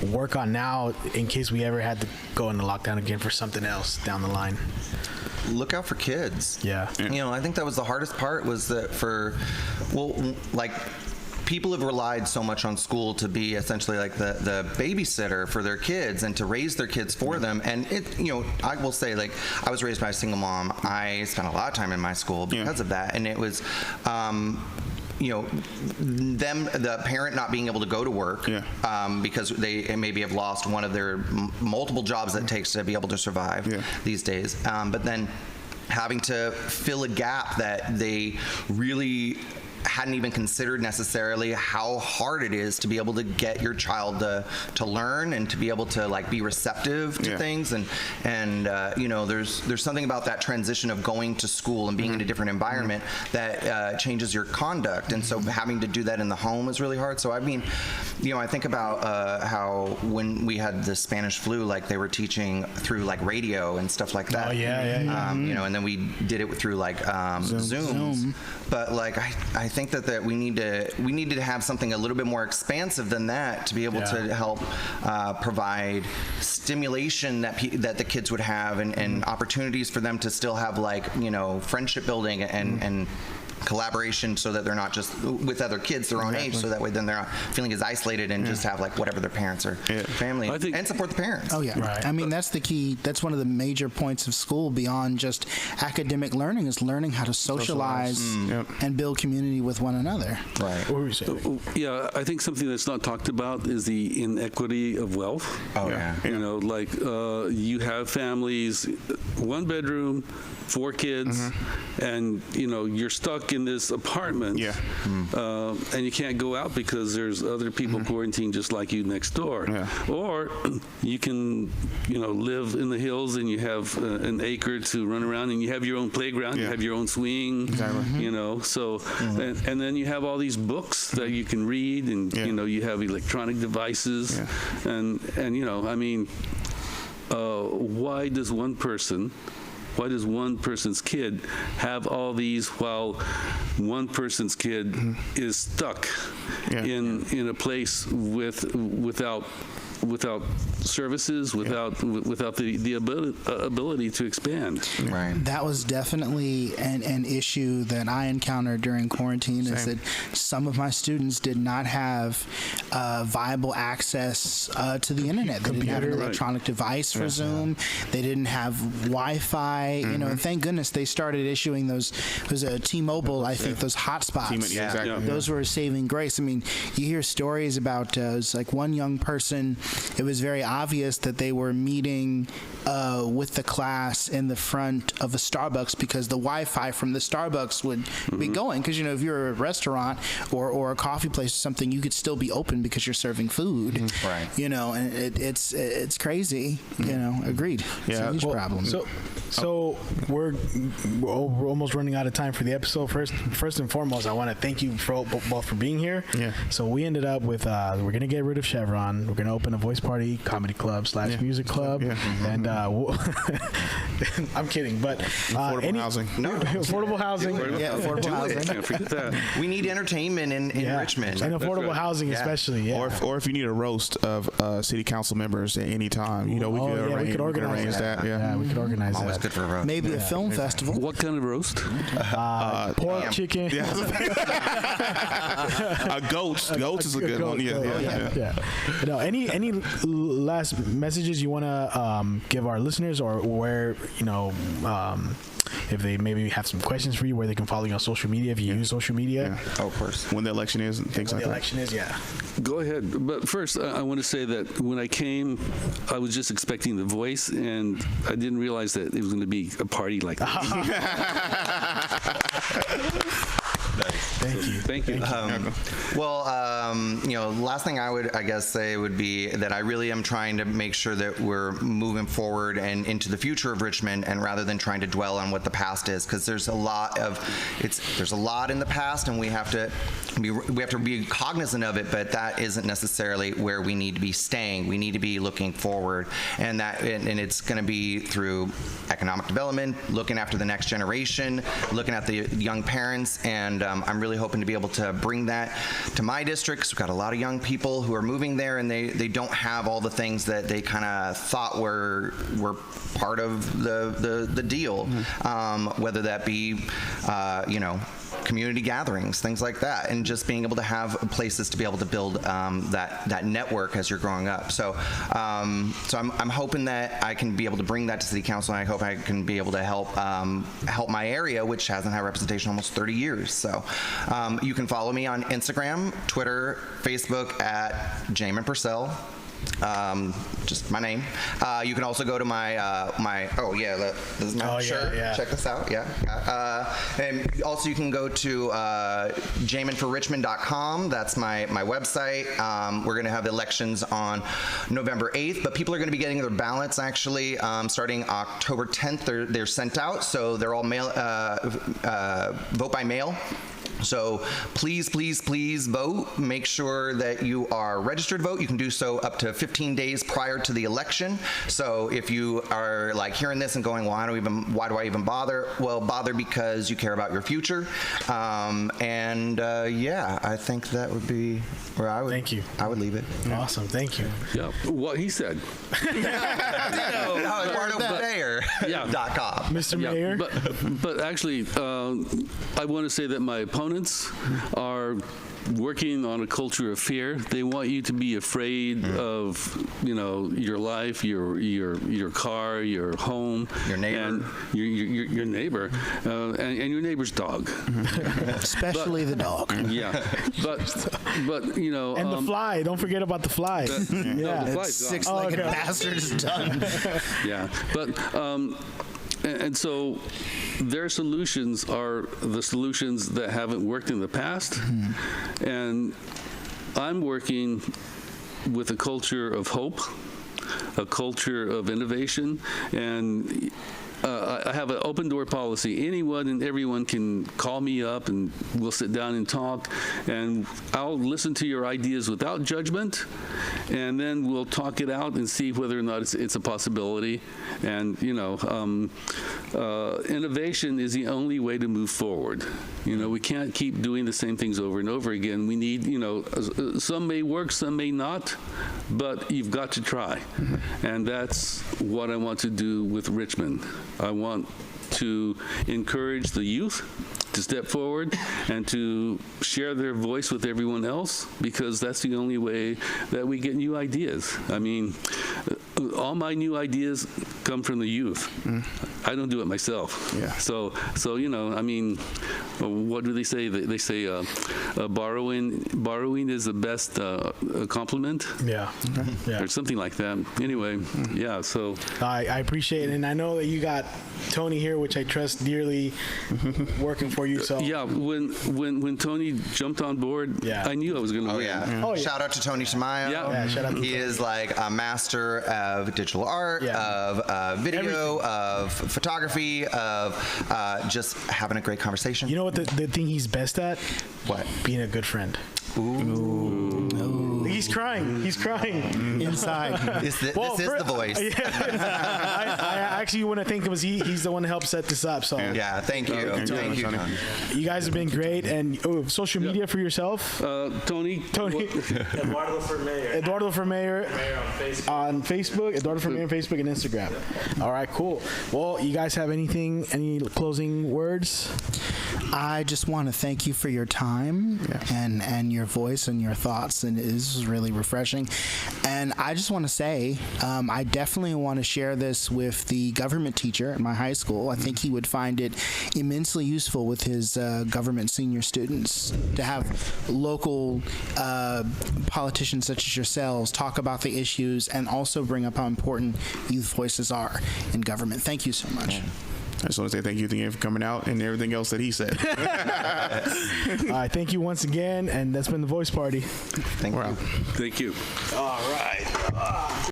work on now in case we ever had to go into lockdown again for something else down the line? Look out for kids. Yeah. I think that was the hardest part, was that people have relied so much on school to be essentially like the babysitter for their kids and to raise their kids for them. And I will say, like, I was raised by a single mom. I spent a lot of time in my school because of that. And it was, the parent not being able to go to work because they maybe have lost one of their multiple jobs that it takes to be able to survive these days. But then having to fill a gap that they really hadn't even considered necessarily, how hard it is to be able to get your child to learn and to be able to like be receptive to things, and there's something about that transition of going to school and being in a different environment that changes your conduct, and so having to do that in the home is really hard. So I mean, I think about how when we had the Spanish flu, like they were teaching through like radio and stuff like that. And then we did it through like Zooms. But like I think that we needed to have something a little bit more expansive than that to be able to help provide stimulation that the kids would have, and opportunities for them to still have like friendship building and collaboration, so that they're not just with other kids their own age, so that way then they're not feeling as isolated and just have like whatever their parents or family, and support the parents. I mean, that's the key. That's one of the major points of school beyond just academic learning, is learning how to socialize and build community with one another. Right. What were you saying? I think something that's not talked about is the inequity of wealth. You have families, 1 bedroom, 4 kids, and you're stuck in this apartment, and you can't go out because there's other people quarantined just like you next door. Or you can live in the hills and you have an acre to run around, and you have your own playground, you have your own swing, so and then you have all these books that you can read, and you have electronic devices, and I mean, why does one person's kid have all these while one person's kid is stuck in a place without services, without the ability to expand. Right. That was definitely an issue that I encountered during quarantine. Is that some of my students did not have viable access to the internet. They didn't have an electronic device for Zoom. They didn't have Wi-Fi. And thank goodness they started issuing those T-Mobile, I think, those hotspots. Those were a saving grace. I mean, you hear stories about it was like one young person. It was very obvious that they were meeting with the class in the front of a Starbucks because the Wi-Fi from the Starbucks would be going. Because if you're a restaurant or a coffee place or something, you could still be open because you're serving food. Right. And it's crazy. Agreed. It's a huge problem. So we're almost running out of time for the episode. First and foremost, I want to thank you both for being here. So we ended up with we're gonna get rid of Chevron. We're gonna open a Voice Party Comedy Club / Music Club, and I'm kidding, but affordable housing. Affordable housing. Affordable housing. Can't forget that. We need entertainment in Richmond, and affordable housing, especially. Or if you need a roast of city council members at any time, we could organize that. We could organize that. Good for a roast. Maybe a film festival. What kind of roast? Pork, chicken. Goats is a good one. Any last messages you want to give our listeners, or where if they maybe have some questions for you, where they can follow you on social media if you use social media. Oh, of course. When the election is and things like that. The election is, yeah. Go ahead. But first, I want to say that when I came, I was just expecting The Voice, and I didn't realize that it was going to be a party like this. Thank you. Last thing I would, I guess, say would be that I really am trying to make sure that we're moving forward and into the future of Richmond, and rather than trying to dwell on what the past is, because there's a lot in the past, and we have to be cognizant of it. But that isn't necessarily where we need to be staying. We need to be looking forward, and it's going to be through economic development, looking after the next generation, looking at the young parents, and I'm really hoping to be able to bring that to my district, because we've got a lot of young people who are moving there, and they don't have all the things that they kind of thought were part of the deal, whether that be community gatherings, things like that, and just being able to have places to be able to build that network as you're growing up. So I'm hoping that I can be able to bring that to City Council, and I hope I can be able to help my area, which hasn't had representation almost 30 years. So you can follow me on Instagram, Twitter, Facebook at Jamin Pursell. Just my name. You can also go to my this is my shirt. Yeah. Check this out. And also you can go to jaminforrichmond.com. That's my website. We're going to have the elections on November 8th, but people are going to be getting their ballots actually starting October 10th. They're sent out, so they're all vote by mail. So please vote. Make sure that you are registered to vote. You can do so up to 15 days prior to the election. So if you are like hearing this and going, why do I even bother? Well, bother because you care about your future. I think that would be where I would. Thank you. I would leave it. Awesome. Thank you. Yeah. What he said. EduardoMayor.com. Mr. Mayor. But actually, I want to say that my opponents are working on a culture of fear. They want you to be afraid of, your life, your car, your home, your neighbor, and your neighbor, and your neighbor's dog, especially the dog. Yeah, but and the fly. Don't forget about the fly. No, the fly's gone. Six-legged bastard is done. Yeah, but. And so their solutions are the solutions that haven't worked in the past. And I'm working with a culture of hope, a culture of innovation, and I have an open door policy. Anyone and everyone can call me up, and we'll sit down and talk, and I'll listen to your ideas without judgment, and then we'll talk it out and see whether or not it's a possibility. And innovation is the only way to move forward. We can't keep doing the same things over and over again. We need, some may work, some may not, but you've got to try. And that's what I want to do with Richmond. I want to encourage the youth to step forward and to share their voice with everyone else, because that's the only way that we get new ideas. I mean, all my new ideas come from the youth. I don't do it myself. Yeah. So what do they say? They say borrowing is the best compliment. Yeah. Or something like that. Anyway, yeah. So I appreciate it, and I know that you got Tony here, which I trust dearly, working for you. So yeah, when Tony jumped on board, I knew I was going to win. Yeah. Shout out to Tony Tamayo. Yeah. Shout out to He is like a master of digital art, of video, of photography, of just having a great conversation. You know what the thing he's best at? What? Being a good friend. Ooh. He's crying. Inside. This is the voice. I actually want to thank him, because he's the one that helped set this up. So yeah, thank you. Thank you, Tony. You guys have been great. And social media for yourself? Tony. Eduardo for Mayor. Eduardo for Mayor. On Facebook. Eduardo for Mayor on Facebook and Instagram. All right, cool. Well, you guys have any closing words? I just want to thank you for your time and your voice and your thoughts, and this was really refreshing. And I just want to say, I definitely want to share this with the government teacher at my high school. I think he would find it immensely useful with his government senior students to have local politicians such as yourselves talk about the issues and also bring up how important youth voices are in government. Thank you so much. I just want to say thank you again for coming out and everything else that he said. All right, thank you once again, and that's been the Voice Party. Thank you. Thank you. All right.